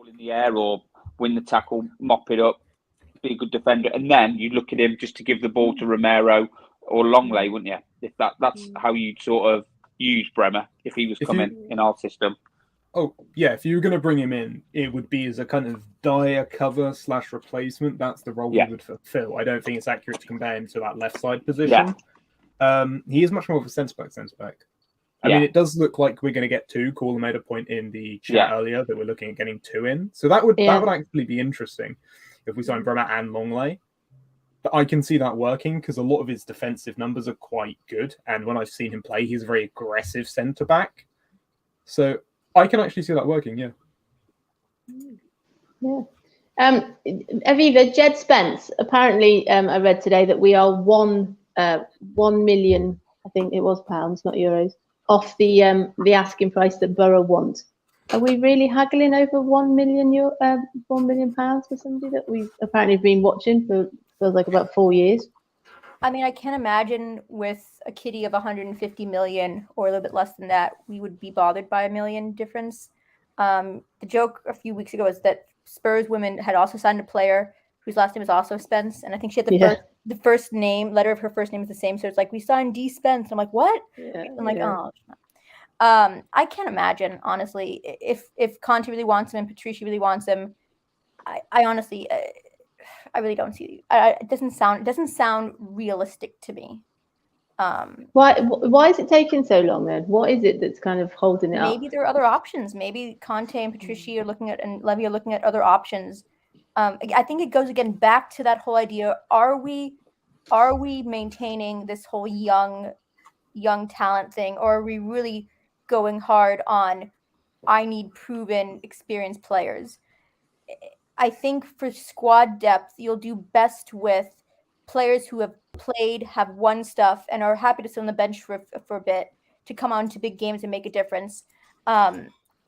in the air or win the tackle, mop it up, be a good defender, and then you look at him just to give the ball to Romero or Longley, wouldn't you? If that's how you'd sort of use Bremer if he was coming in our system. Oh yeah, if you were going to bring him in, it would be as a kind of Dyer cover / replacement. That's the role he would fulfill. I don't think it's accurate to compare him to that left side position. He is much more of a centre back. I mean, it does look like we're going to get 2. Caller made a point in the chat earlier that we're looking at getting 2 in. So that would actually be interesting if we sign Bremer and Longley. But I can see that working because a lot of his defensive numbers are quite good. And when I've seen him play, he's a very aggressive centre-back. So I can actually see that working, yeah. Aviva, Jed Spence, apparently I read today that we are 1 million, I think it was pounds, not euros, off the asking price that Borough want. Are we really haggling over 1 million pounds for somebody that we've apparently been watching for feels like about 4 years? I mean, I can't imagine with a kitty of 150 million or a little bit less than that, we would be bothered by $1 million difference. The joke a few weeks ago was that Spurs women had also signed a player whose last name is also Spence, and I think she had the first name letter of her first name is the same. So it's like, we signed D Spence. I'm like, what? I'm like, oh. I can't imagine, honestly, if Conte really wants him and Patricia really wants him. I honestly, I really don't see. It doesn't sound realistic to me. Why is it taking so long then? What is it that's kind of holding it up? Maybe there are other options. Maybe Conte and Patricia are looking at, and Levy are looking at other options. I think it goes again back to that whole idea: are we maintaining this whole young talent thing, or are we really going hard on I need proven, experienced players? I think for squad depth, you'll do best with players who have played, have won stuff, and are happy to sit on the bench for a bit to come on to big games and make a difference.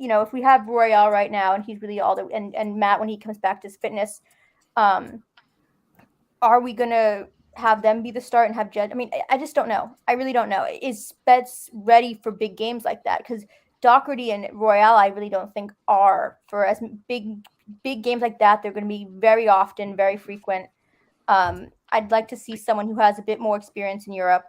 If we have Royale right now and he's really and Matt when he comes back to his fitness, are we gonna have them be the start and have Jed? I mean, I just don't know. I really don't know. Is Spets ready for big games like that? Because Doherty and Royale, I really don't think are for as big games like that. They're going to be very often, very frequent. I'd like to see someone who has a bit more experience in Europe.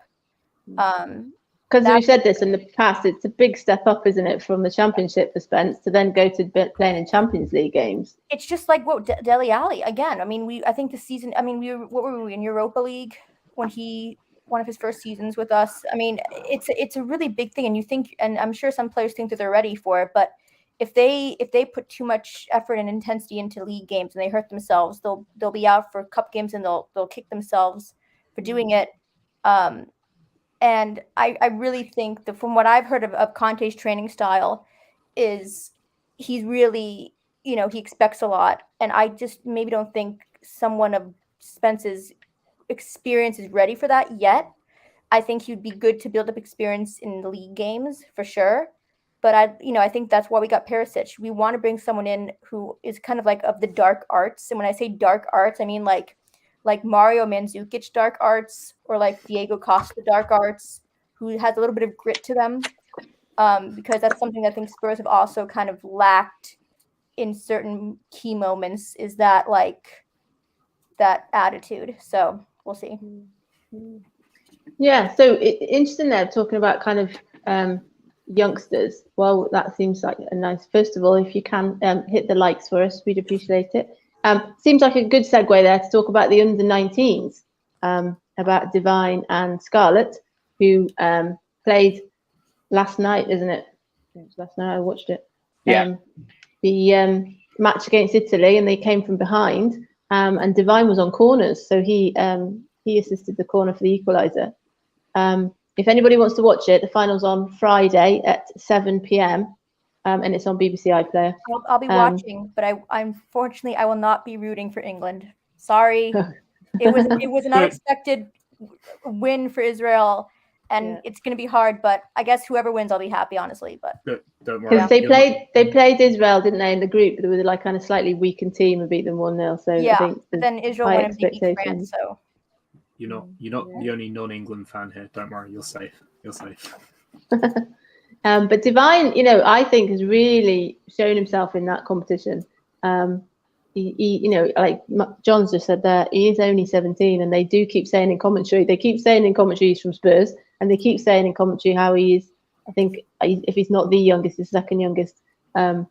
Because we've said this in the past, it's a big step up, isn't it, from the Championship for Spence to then go to playing in Champions League games. It's just like what Dele Alli again. I mean, I think the season. I mean, what were we in Europa League when one of his first seasons with us? I mean, it's a really big thing, and you think, and I'm sure some players think that they're ready for it, but if they put too much effort and intensity into league games and they hurt themselves, they'll be out for cup games and they'll kick themselves for doing it. And I really think that from what I've heard of Conte's training style is he's really, he expects a lot. And I just maybe don't think someone of Spence's experience is ready for that yet. I think he'd be good to build up experience in the league games for sure. But I think that's why we got Perisic. We want to bring someone in who is kind of like of the dark arts. And when I say dark arts, I mean like Mario Mandzukic dark arts or like Diego Costa dark arts, who has a little bit of grit to them, because that's something that I think Spurs have also kind of lacked in certain key moments, is that attitude. So we'll see. Yeah, so interesting there, talking about kind of youngsters. Well, that seems like a nice, first of all, if you can hit the likes for us, we'd appreciate it. Seems like a good segue there to talk about the under-19s, about Divine and Scarlett, who played last night, isn't it? It was last night, I watched it. Yeah. The match against Italy, and they came from behind, and Divine was on corners, so he assisted the corner for the equaliser. If anybody wants to watch it, the final's on Friday at 7 p.m. And it's on BBC iPlayer. I'll be watching, but I unfortunately I will not be rooting for England. Sorry, it was an unexpected win for Israel, and it's going to be hard. But I guess whoever wins, I'll be happy, honestly. But don't worry, because they played Israel, didn't they, in the group? But they were like kind of slightly weakened team and beat them 1-0. So yeah, I think but then Israel went and beat France. So you're not the only non-England fan here. Don't worry, you're safe. You're safe. But Divine, I think has really shown himself in that competition. He like John's just said there, he is only 17, and they do keep saying in commentary. They keep saying in commentary he's from Spurs, and they keep saying in commentary how he is. I think if he's not the youngest, he's the second youngest. And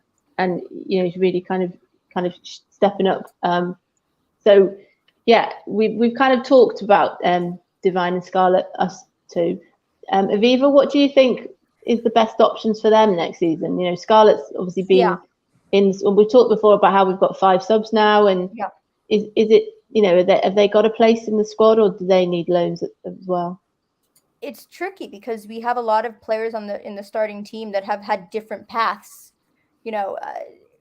he's really kind of stepping up. So yeah, we've kind of talked about Divine and Scarlett, us two. Aviva, what do you think is the best options for them next season? Scarlett's obviously been in. We've talked before about how we've got 5 subs now, and is it have they got a place in the squad, or do they need loans as well? It's tricky because we have a lot of players in the starting team that have had different paths.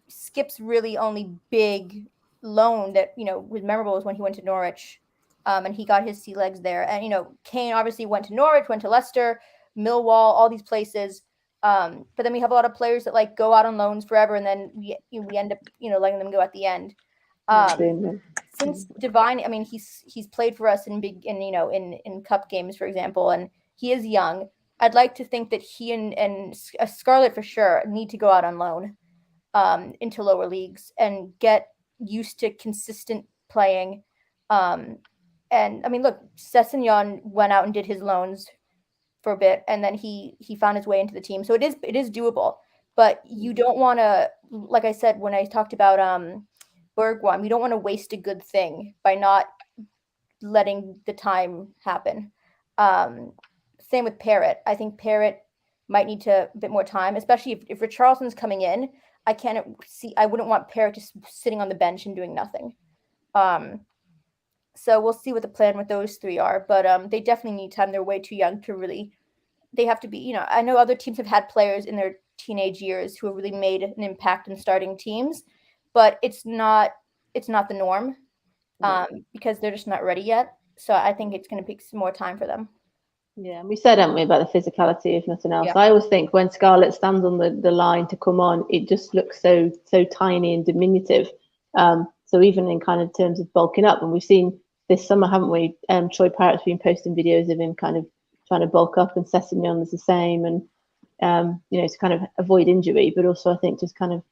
Skip's really only big loan that was memorable was when he went to Norwich, and he got his sea legs there. And Kane obviously went to Norwich, went to Leicester, Millwall, all these places. But then we have a lot of players that go out on loans forever, and then we end up letting them go at the end. Since Divine, I mean, he's played for us in cup games, for example, and he is young. I'd like to think that he and Scarlett for sure need to go out on loan into lower leagues and get used to consistent playing. And I mean, look, Sessegnon went out and did his loans for a bit, and then he found his way into the team. So it is doable, but you don't want to, like I said when I talked about Bergwijn, we don't want to waste a good thing by not letting the time happen. Same with Parrott. I think Parrott might need a bit more time, especially if Richarlison's coming in. I wouldn't want Parrott just sitting on the bench and doing nothing. So we'll see what the plan with those 3 are, but they definitely need time. They're way too young to really. They have to be. I know other teams have had players in their teenage years who have really made an impact in starting teams, but it's not the norm because they're just not ready yet. So I think it's going to take some more time for them. Yeah, we said, haven't we, about the physicality, if nothing else. Yeah. I always think when Scarlett stands on the line to come on, it just looks so tiny and diminutive. So even in kind of terms of bulking up, and we've seen this summer, haven't we? Troy Parrott's been posting videos of him kind of trying to bulk up, and Sessegnon is the same, and to kind of avoid injury, but also I think just kind of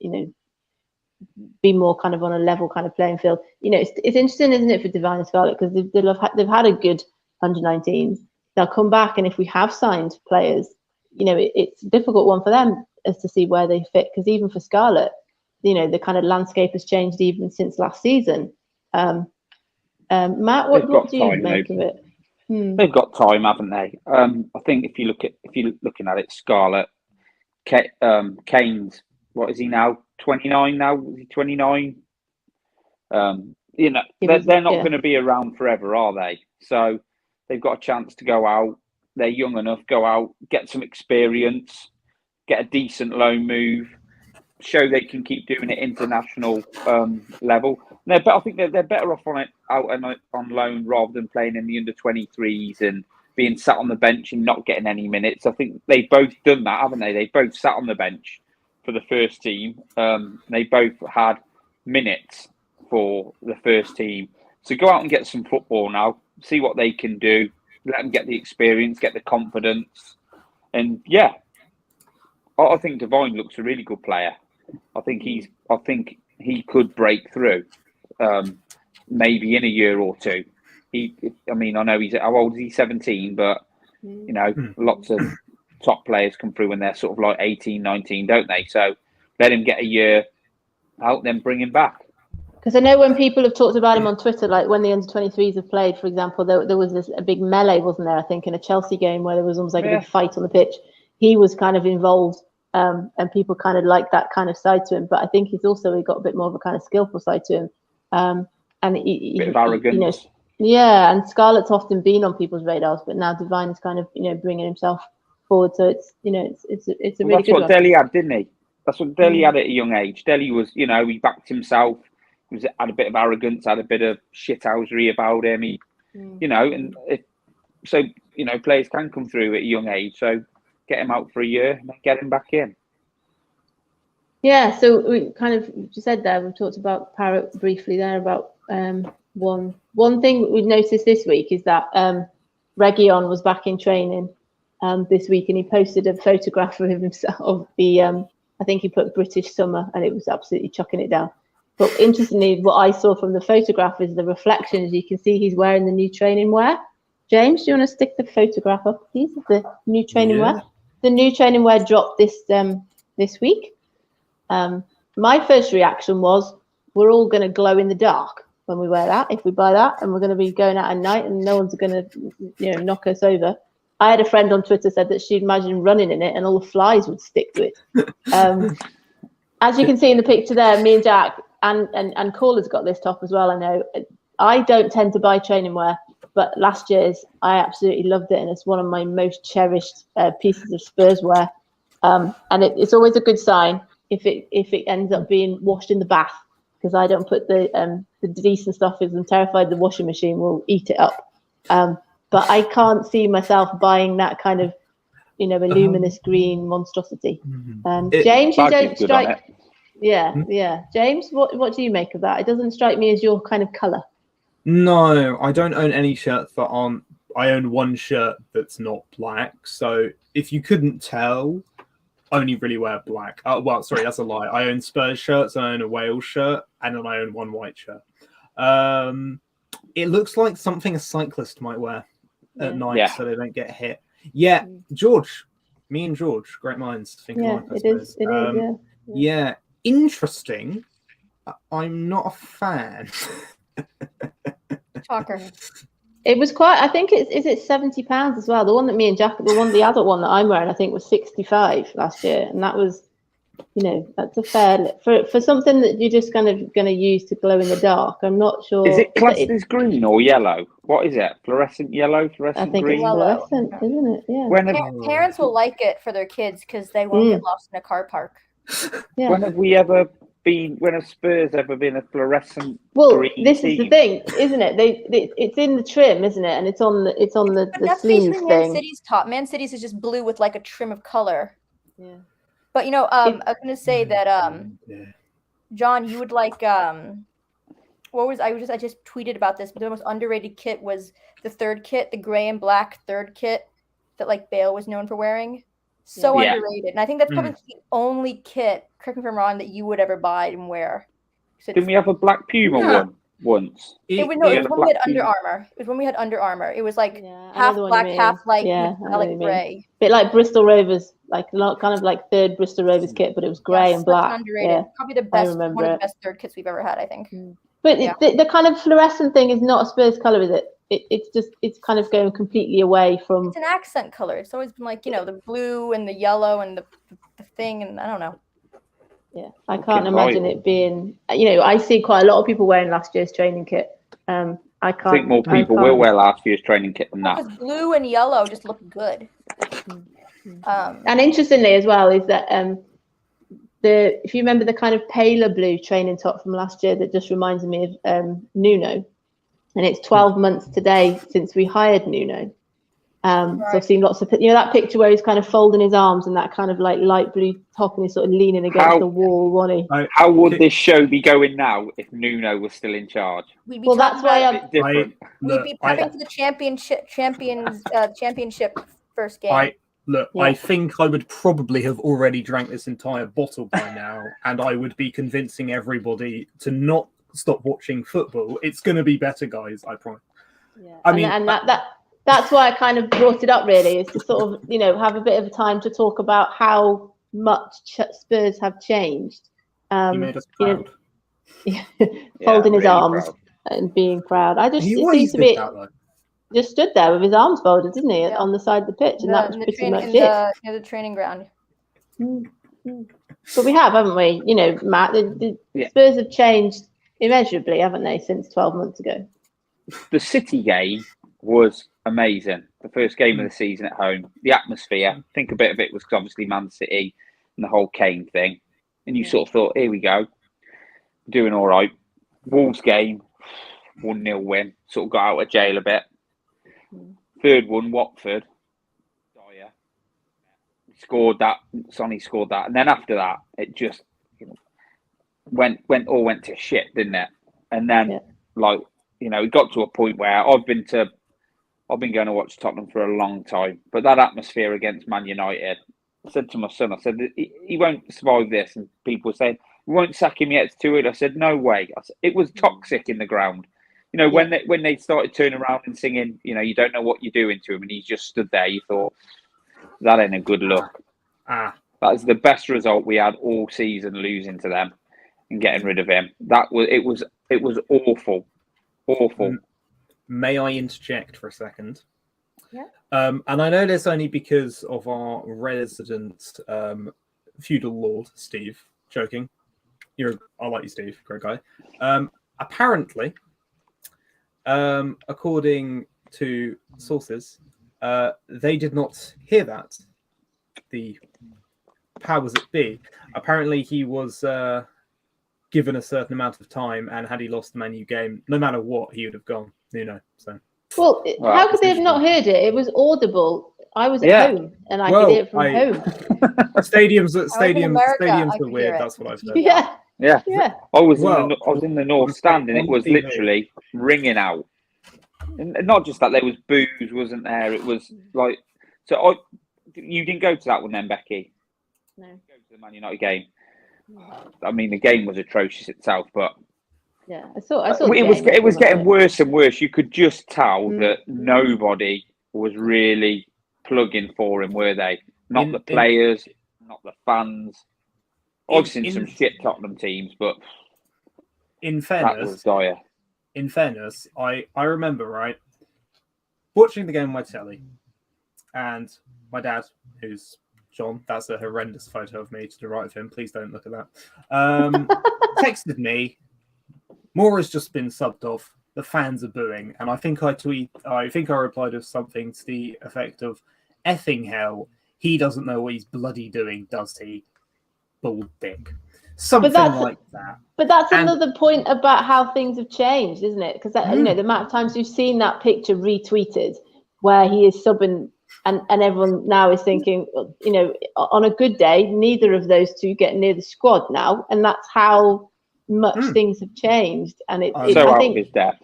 be more kind of on a level kind of playing field. It's interesting, isn't it, for Divine and Scarlett, because they've had a good under-19s. they'll come back, and if we have signed players, it's a difficult one for them as to see where they fit, because even for Scarlett, the kind of landscape has changed even since last season. Matt, what do you make of it? They've got time, haven't they? I think if you're looking at it, Scarlett, Kane's, what is he now? 29 now? Is he 29? They're not going to be around forever, are they? So they've got a chance to go out. They're young enough, go out, get some experience, get a decent loan move, show they can keep doing it international level. But I think they're better off on loan rather than playing in the under-23s and being sat on the bench and not getting any minutes. I think they've both done that, haven't they? They both sat on the bench for the first team. They both had minutes for the first team. So go out and get some football now, see what they can do, let them get the experience, get the confidence. And yeah, I think Devine looks a really good player. I think he could break through, maybe in a year or two. I know how old is he? 17, but lots of top players come through when they're sort of like 18, 19, don't they? So let him get a year out, then bring him back. Because I know when people have talked about him on Twitter, like when the under-23s have played, for example, there was a big melee, wasn't there? I think in a Chelsea game where there was almost like a big fight on the pitch. He was kind of involved, and people kind of like that kind of side to him. But I think he got a bit more of a kind of skillful side to him. And bit of arrogance. And Scarlett's often been on people's radars, but now Devine is kind of bringing himself forward. So it's a really good one. That's what Dele had, didn't he? That's what Dele had at a young age. Dele was, he backed himself. He had a bit of arrogance, had a bit of shithousery about him. Players can come through at a young age. So get him out for a year and then get him back in. Yeah, so we kind of said there, we've talked about Parrott briefly there about one thing we've noticed this week is that Reguilón was back in training this week, and he posted a photograph of himself of the I think he put British summer, and it was absolutely chucking it down. But interestingly, what I saw from the photograph is the reflections. You can see he's wearing the new training wear. James, do you want to stick the photograph up, please, of the new training wear? The new training wear dropped this week. My first reaction was, we're all going to glow in the dark when we wear that, if we buy that, and we're going to be going out at night and no one's going to knock us over. I had a friend on Twitter said that she'd imagine running in it and all the flies would stick to it. As you can see in the picture there, me and Jack and Caller's got this top as well. I know I don't tend to buy training wear, but last year's I absolutely loved it, and it's one of my most cherished pieces of Spurs wear. And it's always a good sign if it ends up being washed in the bath, because I don't put the decent stuff in. I'm terrified the washing machine will eat it up. But I can't see myself buying that kind of a luminous green monstrosity. James, you don't strike. Yeah. James, what do you make of that? It doesn't strike me as your kind of colour. No, I don't own any shirts that aren't. I own one shirt that's not black. So if you couldn't tell, I only really wear black. Well, sorry, that's a lie. I own Spurs shirts, I own a Wales shirt, and then I own one white shirt. It looks like something a cyclist might wear at night so they don't get hit. Yeah, George. Me and George, great minds think alike, I suppose. It is, yeah. Interesting. I'm not a fan. Talker. It was quite. I think is it £70 as well. The one that me and Jack, the adult one that I'm wearing, I think was 65 last year, and that was, that's a fair for something that you're just kind of going to use to glow in the dark. I'm not sure. Is it classed as green or yellow? What is it? Fluorescent yellow, fluorescent green? I think it's fluorescent, isn't it? Yeah. Parents will like it for their kids because they won't get lost in a car park. Yeah. When have Spurs ever been a fluorescent? Well, green this team? is the thing, isn't it? It's in the trim, isn't it? And it's on the sleeves thing. Man City's top. Man City's is just blue with like a trim of color. Yeah. But I was gonna say that John, you would like I just tweeted about this, but the most underrated kit was the third kit, the gray and black third kit that like Bale was known for wearing. So underrated. And I think that's probably the only kit, correct me if I'm wrong, that you would ever buy and wear. Didn't we have a black Puma one? once. It was when we had Under Armour. It was when we had Under Armour. It was like half black, half like metallic grey. Bit like Bristol Rovers, like kind of like third Bristol Rovers kit, but it was grey and black. Underrated. Yeah. Probably the best, one of the best third kits we've ever had, I think. But the kind of fluorescent thing is not a Spurs colour, is it? It's kind of going completely away from. It's an accent colour. It's always been like the blue and the yellow and the thing, and I don't know. Yeah, I can't imagine it being. I see quite a lot of people wearing last year's training kit. I think more people will wear last year's training kit than that. Because blue and yellow just look good. And interestingly as well is that if you remember the kind of paler blue training top from last year, that just reminds me of Nuno, and it's 12 months today since we hired Nuno. So I've seen lots of that picture where he's kind of folding his arms and that kind of like light blue top, and he's sort of leaning against the wall, wasn't he? How would this show be going now if Nuno was still in charge? Well, that's why we'd be prepping for the championship first game. I think I would probably have already drank this entire bottle by now, and I would be convincing everybody to not stop watching football. It's going to be better, guys. I promise. Yeah. And that's why I kind of brought it up, really, is to sort of, have a bit of time to talk about how much Spurs have changed. He made us proud. Folding his arms and being proud. Just stood there with his arms folded, didn't he, on the side of the pitch, and that was pretty much it. The training ground. But we have, haven't we? Matt, the Spurs have changed immeasurably, haven't they, since 12 months ago? The City game was amazing. The first game of the season at home. The atmosphere, I think a bit of it was obviously Man City and the whole Kane thing. And you sort of thought, here we go. Doing all right. Wolves game, 1-0 win. Sort of got out of jail a bit. Third one, Watford. Dyer. Scored that. Sonny scored that. And then after that, it just went to shit, didn't it? And then, it got to a point where I've been going to watch Tottenham for a long time, but that atmosphere against Man United, I said to my son, I said, he won't survive this. And people were saying, we won't sack him yet, it's too early. I said, no way. It was toxic in the ground. When they started turning around and singing, you don't know what you're doing to him, and he just stood there, you thought, that ain't a good look. That is the best result we had all season, losing to them and getting rid of him. It was awful. Awful. May I interject for a second? Yeah. And I know this only because of our resident feudal lord, Steve. Joking. I like you, Steve. Great guy. Apparently, according to sources, they did not hear that. The powers that be. Apparently, he was given a certain amount of time, and had he lost the Man U game, no matter what, he would have gone. So. Well, how could they have not heard it? It was audible. I was at home, and I could hear it from home. Stadiums are weird. That's what I've heard. Yeah. I was in the north stand, and it was literally ringing out. And not just that, there was booze, wasn't there? It was like, you didn't go to that one then, Becky? No. Go to the Man United game. I mean, the game was atrocious itself, but I saw. It was getting worse and worse. You could just tell that nobody was really plugging for him, were they? Not the players, not the fans. I've seen some shit Tottenham teams, but in fairness, that was dire. In fairness, I remember watching the game on my telly, and my dad, who's John, that's a horrendous photo of me to the right of him. Please don't look at that. Texted me, Moore has just been subbed off. The fans are booing. And I think I replied with something to the effect of, effing hell, he doesn't know what he's bloody doing, does he? Bald dick. Something like that. But that's another point about how things have changed, isn't it? Because the amount of times you've seen that picture retweeted where he is subbing, and everyone now is thinking, on a good day, neither of those two get near the squad now, and that's how much things have changed. And out of his depth.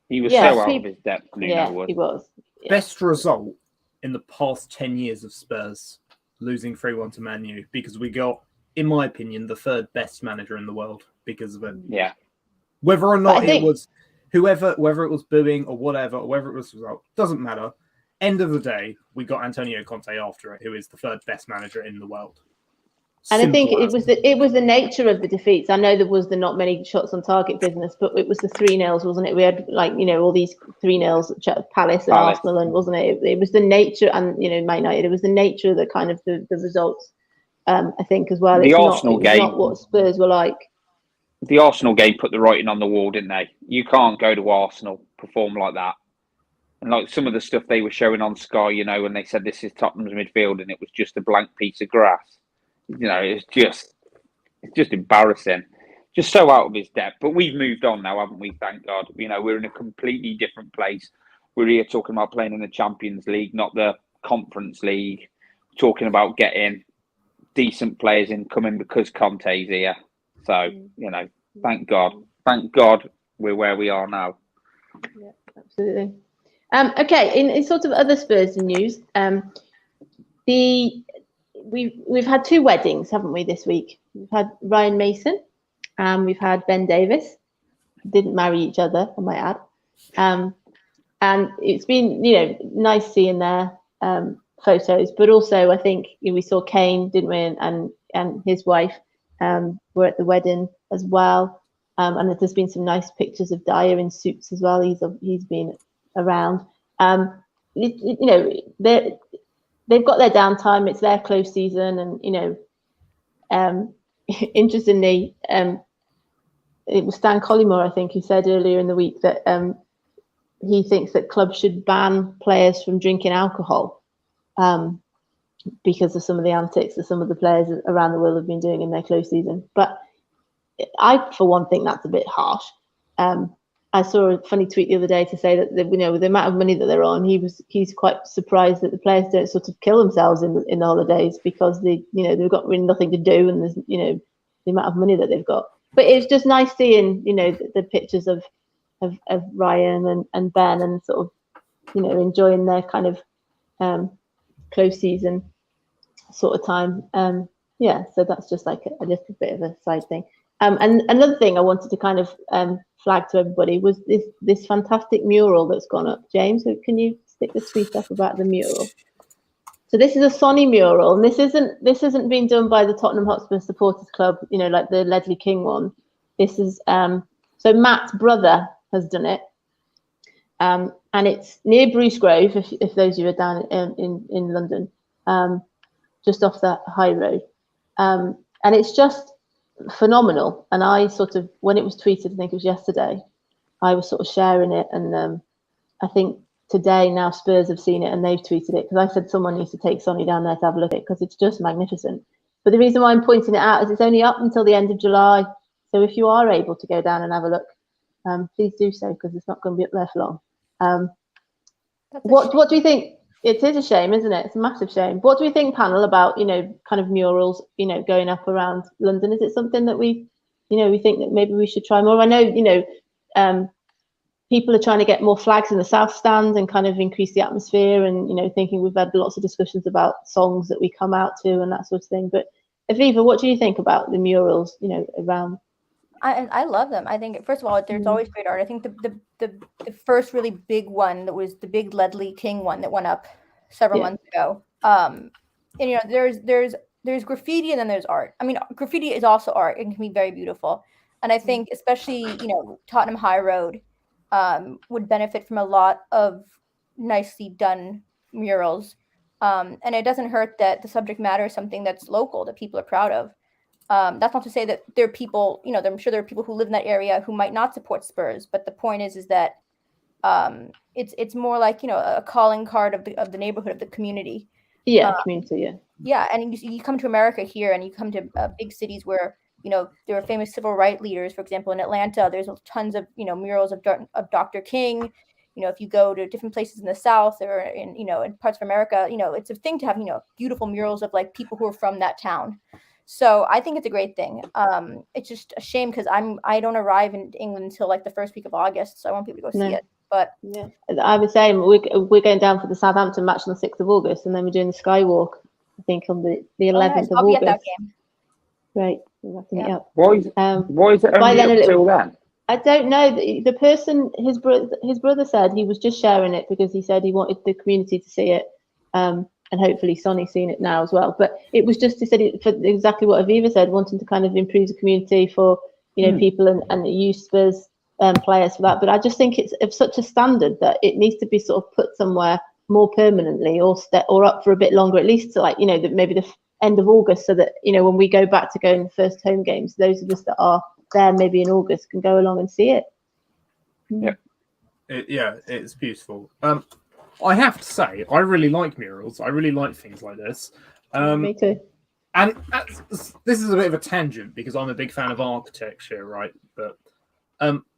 He was out of his depth. He was. Yeah. Best result in the past 10 years of Spurs, losing 3-1 to Man U, because we got, in my opinion, the third best manager in the world because of it. Yeah. Whether or not it was whether it was booing or whatever, or whether it was the result, doesn't matter. End of the day, we got Antonio Conte after it, who is the third best manager in the world. And Simple I think as. it was the nature of the defeats. I know there was the not many shots on target business, but it was the 3-0s, wasn't it? We had all these 3-0s at Palace and Arsenal, and wasn't it? It was the nature, and Man United. It was the nature of the kind of the results. I think as well. The it's Arsenal game, not what Spurs were like. The Arsenal game put the writing on the wall, didn't they? You can't go to Arsenal, perform like that. And like some of the stuff they were showing on Sky, when they said this is Tottenham's midfield and it was just a blank piece of grass. It's just embarrassing. Just so out of his depth. But we've moved on now, haven't we? Thank God. We're in a completely different place. We're here talking about playing in the Champions League, not the Conference League. Talking about getting decent players in coming because Conte's here. So, thank God. Thank God we're where we are now. Yeah, absolutely. Okay, in sort of other Spurs news, we've had 2 weddings, haven't we, this week? We've had Ryan Mason and we've had Ben Davis. Didn't marry each other, I might add. And it's been, nice seeing their photos, but also I think we saw Kane, didn't we, and his wife were at the wedding as well. And there's been some nice pictures of Dyer in suits as well. He's been around. They've got their downtime. It's their close season, and interestingly, it was Stan Collymore, I think, who said earlier in the week that he thinks that clubs should ban players from drinking alcohol because of some of the antics that some of the players around the world have been doing in their close season. But I, for one, think that's a bit harsh. I saw a funny tweet the other day to say that with the amount of money that they're on, he's quite surprised that the players don't sort of kill themselves in the holidays because they've got really nothing to do, and there's the amount of money that they've got. But it's just nice seeing the pictures of Ryan and Ben and sort of enjoying their kind of close season sort of time. So that's just like a little bit of a side thing. And another thing I wanted to kind of flag to everybody was this fantastic mural that's gone up. James, can you stick the tweet up about the mural? So this is a Sonny mural, and this isn't being done by the Tottenham Hotspur Supporters Club, like the Ledley King one. This is so Matt's brother has done it, and it's near Bruce Grove. If those of you are down in London, just off that high road, and it's just phenomenal. And I sort of, when it was tweeted, I think it was yesterday, I was sort of sharing it, and I think today now Spurs have seen it and they've tweeted it, because I said someone needs to take Sonny down there to have a look at it because it's just magnificent. But the reason why I'm pointing it out is it's only up until the end of July, so if you are able to go down and have a look, please do so, because it's not going to be up there for long. What do you think? It is a shame, isn't it? It's a massive shame. What do we think, panel, about kind of murals going up around London? Is it something that we think that maybe we should try more? I know people are trying to get more flags in the south stand and kind of increase the atmosphere, and thinking we've had lots of discussions about songs that we come out to and that sort of thing. But Aviva, what do you think about the murals around? I love them. I think, first of all, there's always great art. I think the first really big one, that was the big Ledley King one that went up several months ago. And there's graffiti and then there's art. I mean, graffiti is also art. It can be very beautiful. And I think especially, Tottenham High Road would benefit from a lot of nicely done murals. And it doesn't hurt that the subject matter is something that's local, that people are proud of. That's not to say that there are people, I'm sure there are people who live in that area who might not support Spurs, but the point is that it's more like, a calling card of the neighborhood, of the community. Yeah, community, yeah. Yeah, and you come to America here, and you come to big cities where, there are famous civil rights leaders. For example, in Atlanta, there's tons of, murals of Dr. King. If you go to different places in the South or in parts of America, it's a thing to have, beautiful murals of like people who are from that town. So I think it's a great thing. It's just a shame because I don't arrive in England until like the first week of August, so I won't be able to go see it. But yeah, I was saying we're going down for the Southampton match on the 6th of August, and then we're doing the Skywalk, I think, on the 11th of I'll August. be at that game. Right, we'll have to meet up. Why is it only up till then? I don't know. The person, his brother said he was just sharing it because he said he wanted the community to see it, and hopefully Sonny's seen it now as well. But it was just, he said it, for exactly what Aviva said, wanting to kind of improve the community for people and use Spurs players for that. But I just think it's of such a standard that it needs to be sort of put somewhere more permanently, or up for a bit longer, at least to maybe the end of August, so that when we go back to going the first home games, those of us that are there maybe in August can go along and see it. It's beautiful. I have to say, I really like murals. I really like things like this. Me too. And this is a bit of a tangent because I'm a big fan of architecture, right? But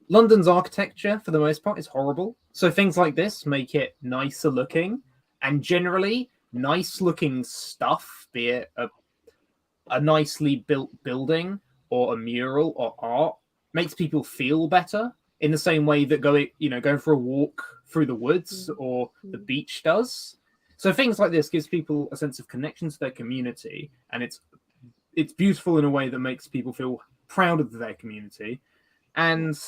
London's architecture, for the most part, is horrible. So things like this make it nicer looking, and generally nice looking stuff, be it a nicely built building or a mural or art, makes people feel better in the same way that going for a walk through the woods or the beach does. So things like this gives people a sense of connection to their community, and it's beautiful in a way that makes people feel proud of their community, and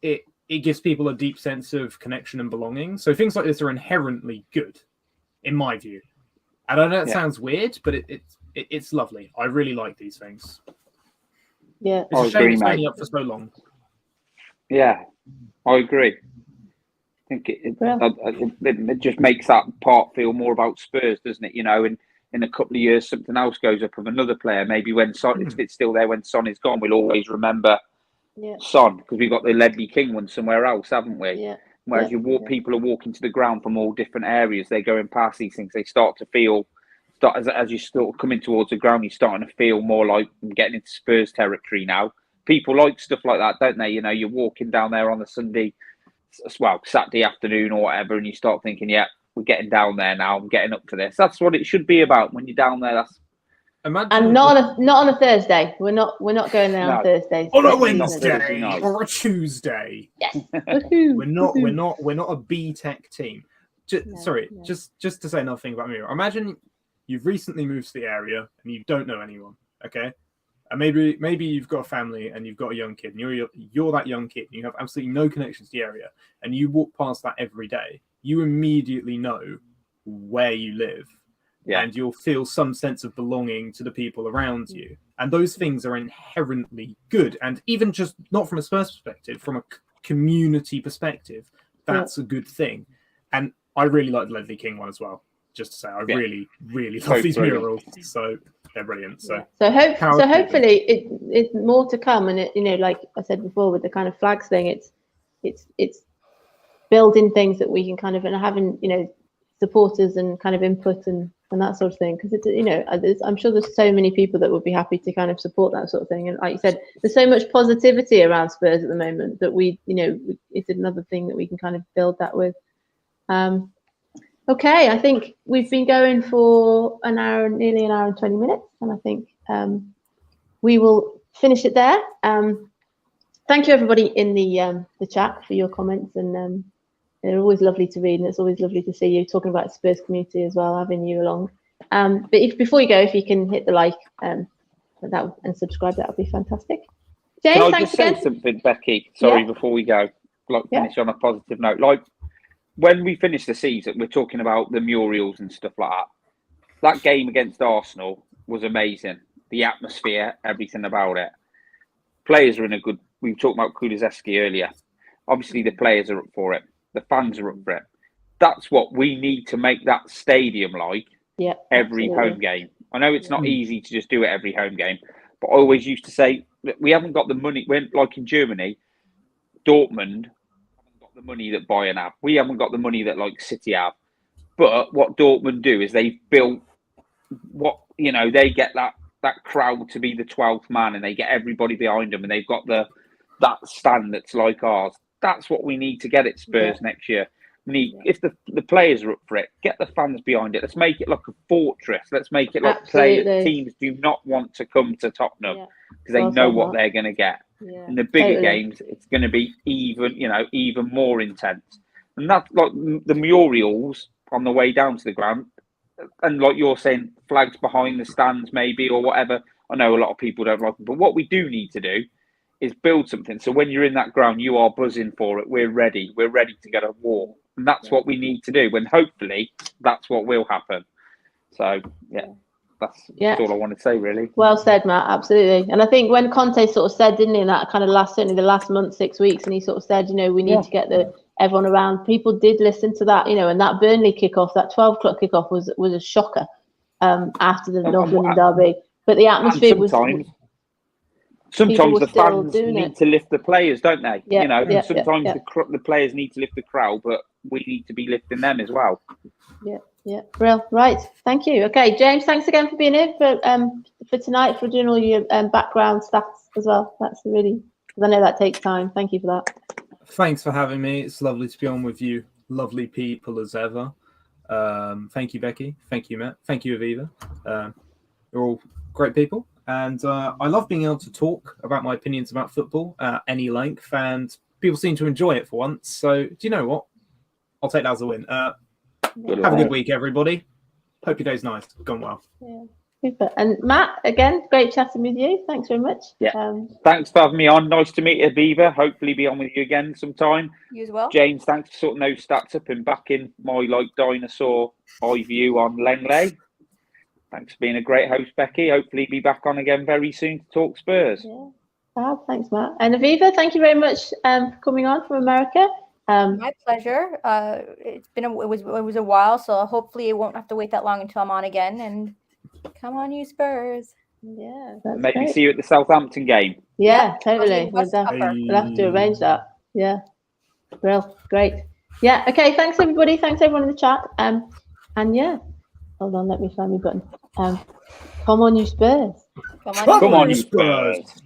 it gives people a deep sense of connection and belonging. So things like this are inherently good, in my view. And I know it sounds weird, but it's lovely. I really like these things. Yeah, it's a shame it's only up for so long. Yeah, I agree. I think it just makes that part feel more about Spurs, doesn't it? And in a couple of years, something else goes up of another player. Maybe when if it's still there when Son is gone, we'll always remember Son, because we've got the Ledley King one somewhere else, haven't we? Yeah. Whereas people are walking to the ground from all different areas. They're going past these things. They start to feel, as you start coming towards the ground, you're starting to feel more like I'm getting into Spurs territory now. People like stuff like that, don't they? You're walking down there on a Saturday afternoon or whatever, and you start thinking, we're getting down there now. I'm getting up to this. That's what it should be about when you're down there. And not on a Thursday. We're not going there on Thursdays. On a Wednesday or a Tuesday. Yes. We're not a B Tech team. Just to say another thing about Mira. Imagine you've recently moved to the area and you don't know anyone. Okay. And maybe you've got a family and you've got a young kid, and you're that young kid and you have absolutely no connections to the area, and you walk past that every day. You immediately know where you live. Yeah. And you'll feel some sense of belonging to the people around you. And those things are inherently good. And even just not from a Spurs perspective, from a community perspective, that's a good thing. And I really like the Ledley King one as well. Just to say, I really, really love these murals. So they're brilliant. So hopefully it's more to come. And like I said before, with the kind of flags thing, it's building things that we can kind of, and having supporters and kind of input and that sort of thing, because I'm sure there's so many people that would be happy to kind of support that sort of thing. And like you said, there's so much positivity around Spurs at the moment that it's another thing that we can kind of build that with. Okay, I think we've been going for nearly an hour and 20 minutes, and I think we will finish it there. Thank you everybody in the chat for your comments, and they're always lovely to read, and it's always lovely to see you talking about Spurs community as well, having you along. But before you go, if you can hit the like and subscribe, that would be fantastic. James, can I thanks just again. say something, Becky? Sorry, before we go, finish on a positive note. Like when we finish the season, we're talking about the murals and stuff like that. That game against Arsenal was amazing. The atmosphere, everything about it. Players are in a good. We talked about Kulusevski earlier. Obviously, the players are up for it. The fans are up for it. That's what we need to make that stadium like every home game. I know it's not easy to just do it every home game, but I always used to say that we haven't got the money. When, like in Germany, Dortmund haven't got the money that Bayern have. We haven't got the money that like City have. But what Dortmund do is they've built they get that crowd to be the 12th man, and they get everybody behind them, and they've got that stand that's like ours. That's what we need to get at Spurs next year. We need, if the players are up for it, get the fans behind it. Let's make it like a fortress. Let's make it like teams do not want to come to Tottenham because they know what they're going to get. In the bigger games, it's going to be even more intense. And that's like the murals on the way down to the ground. And like you're saying, flags behind the stands maybe or whatever. I know a lot of people don't like them. But what we do need to do is build something. So when you're in that ground, you are buzzing for it. We're ready. We're ready to get a war. And that's what we need to do. And hopefully that's what will happen. So, that's all I want to say, really. Well said, Matt. Absolutely. And I think when Conte sort of said, didn't he, in that kind of certainly the last month, 6 weeks, and he sort of said, we need to get everyone around. People did listen to that, and that Burnley kickoff, that 12 o'clock kickoff was a shocker after the North London derby. But the atmosphere Sometimes the fans need to lift the players, don't they? Sometimes the players need to lift the crowd, but we need to be lifting them as well. Yeah. Real right. Thank you. Okay, James, thanks again for being here for tonight, for doing all your background stats as well. That's really, because I know that takes time. Thank you for that. Thanks for having me. It's lovely to be on with you. Lovely people as ever. Thank you, Becky. Thank you, Matt. Thank you, Aviva. You're all great people. And I love being able to talk about my opinions about football at any length, and people seem to enjoy it for once. So, do you know what? I'll take that as a win. Have a good week, everybody. Hope your day's nice. Gone well. Yeah, super. And Matt, again, great chatting with you. Thanks very much. Yeah. Thanks for having me on. Nice to meet you, Aviva. Hopefully be on with you again sometime. You as well. James, thanks for sorting those stats up and backing my dinosaur eye view on Langley. Thanks for being a great host, Becky. Hopefully be back on again very soon to talk Spurs. Yeah. Thanks, Matt. And Aviva, thank you very much for coming on from America. My pleasure. It was a while, so hopefully I won't have to wait that long until I'm on again. And come on, you Spurs. Yeah. Maybe great. See you at the Southampton game. Yeah, totally. We'll have to arrange that. Yeah. Real great. Yeah. Okay. Thanks, everybody. Thanks, everyone in the chat. And yeah. Hold on, let me find my button. Come on, you Spurs. Come on, you Spurs.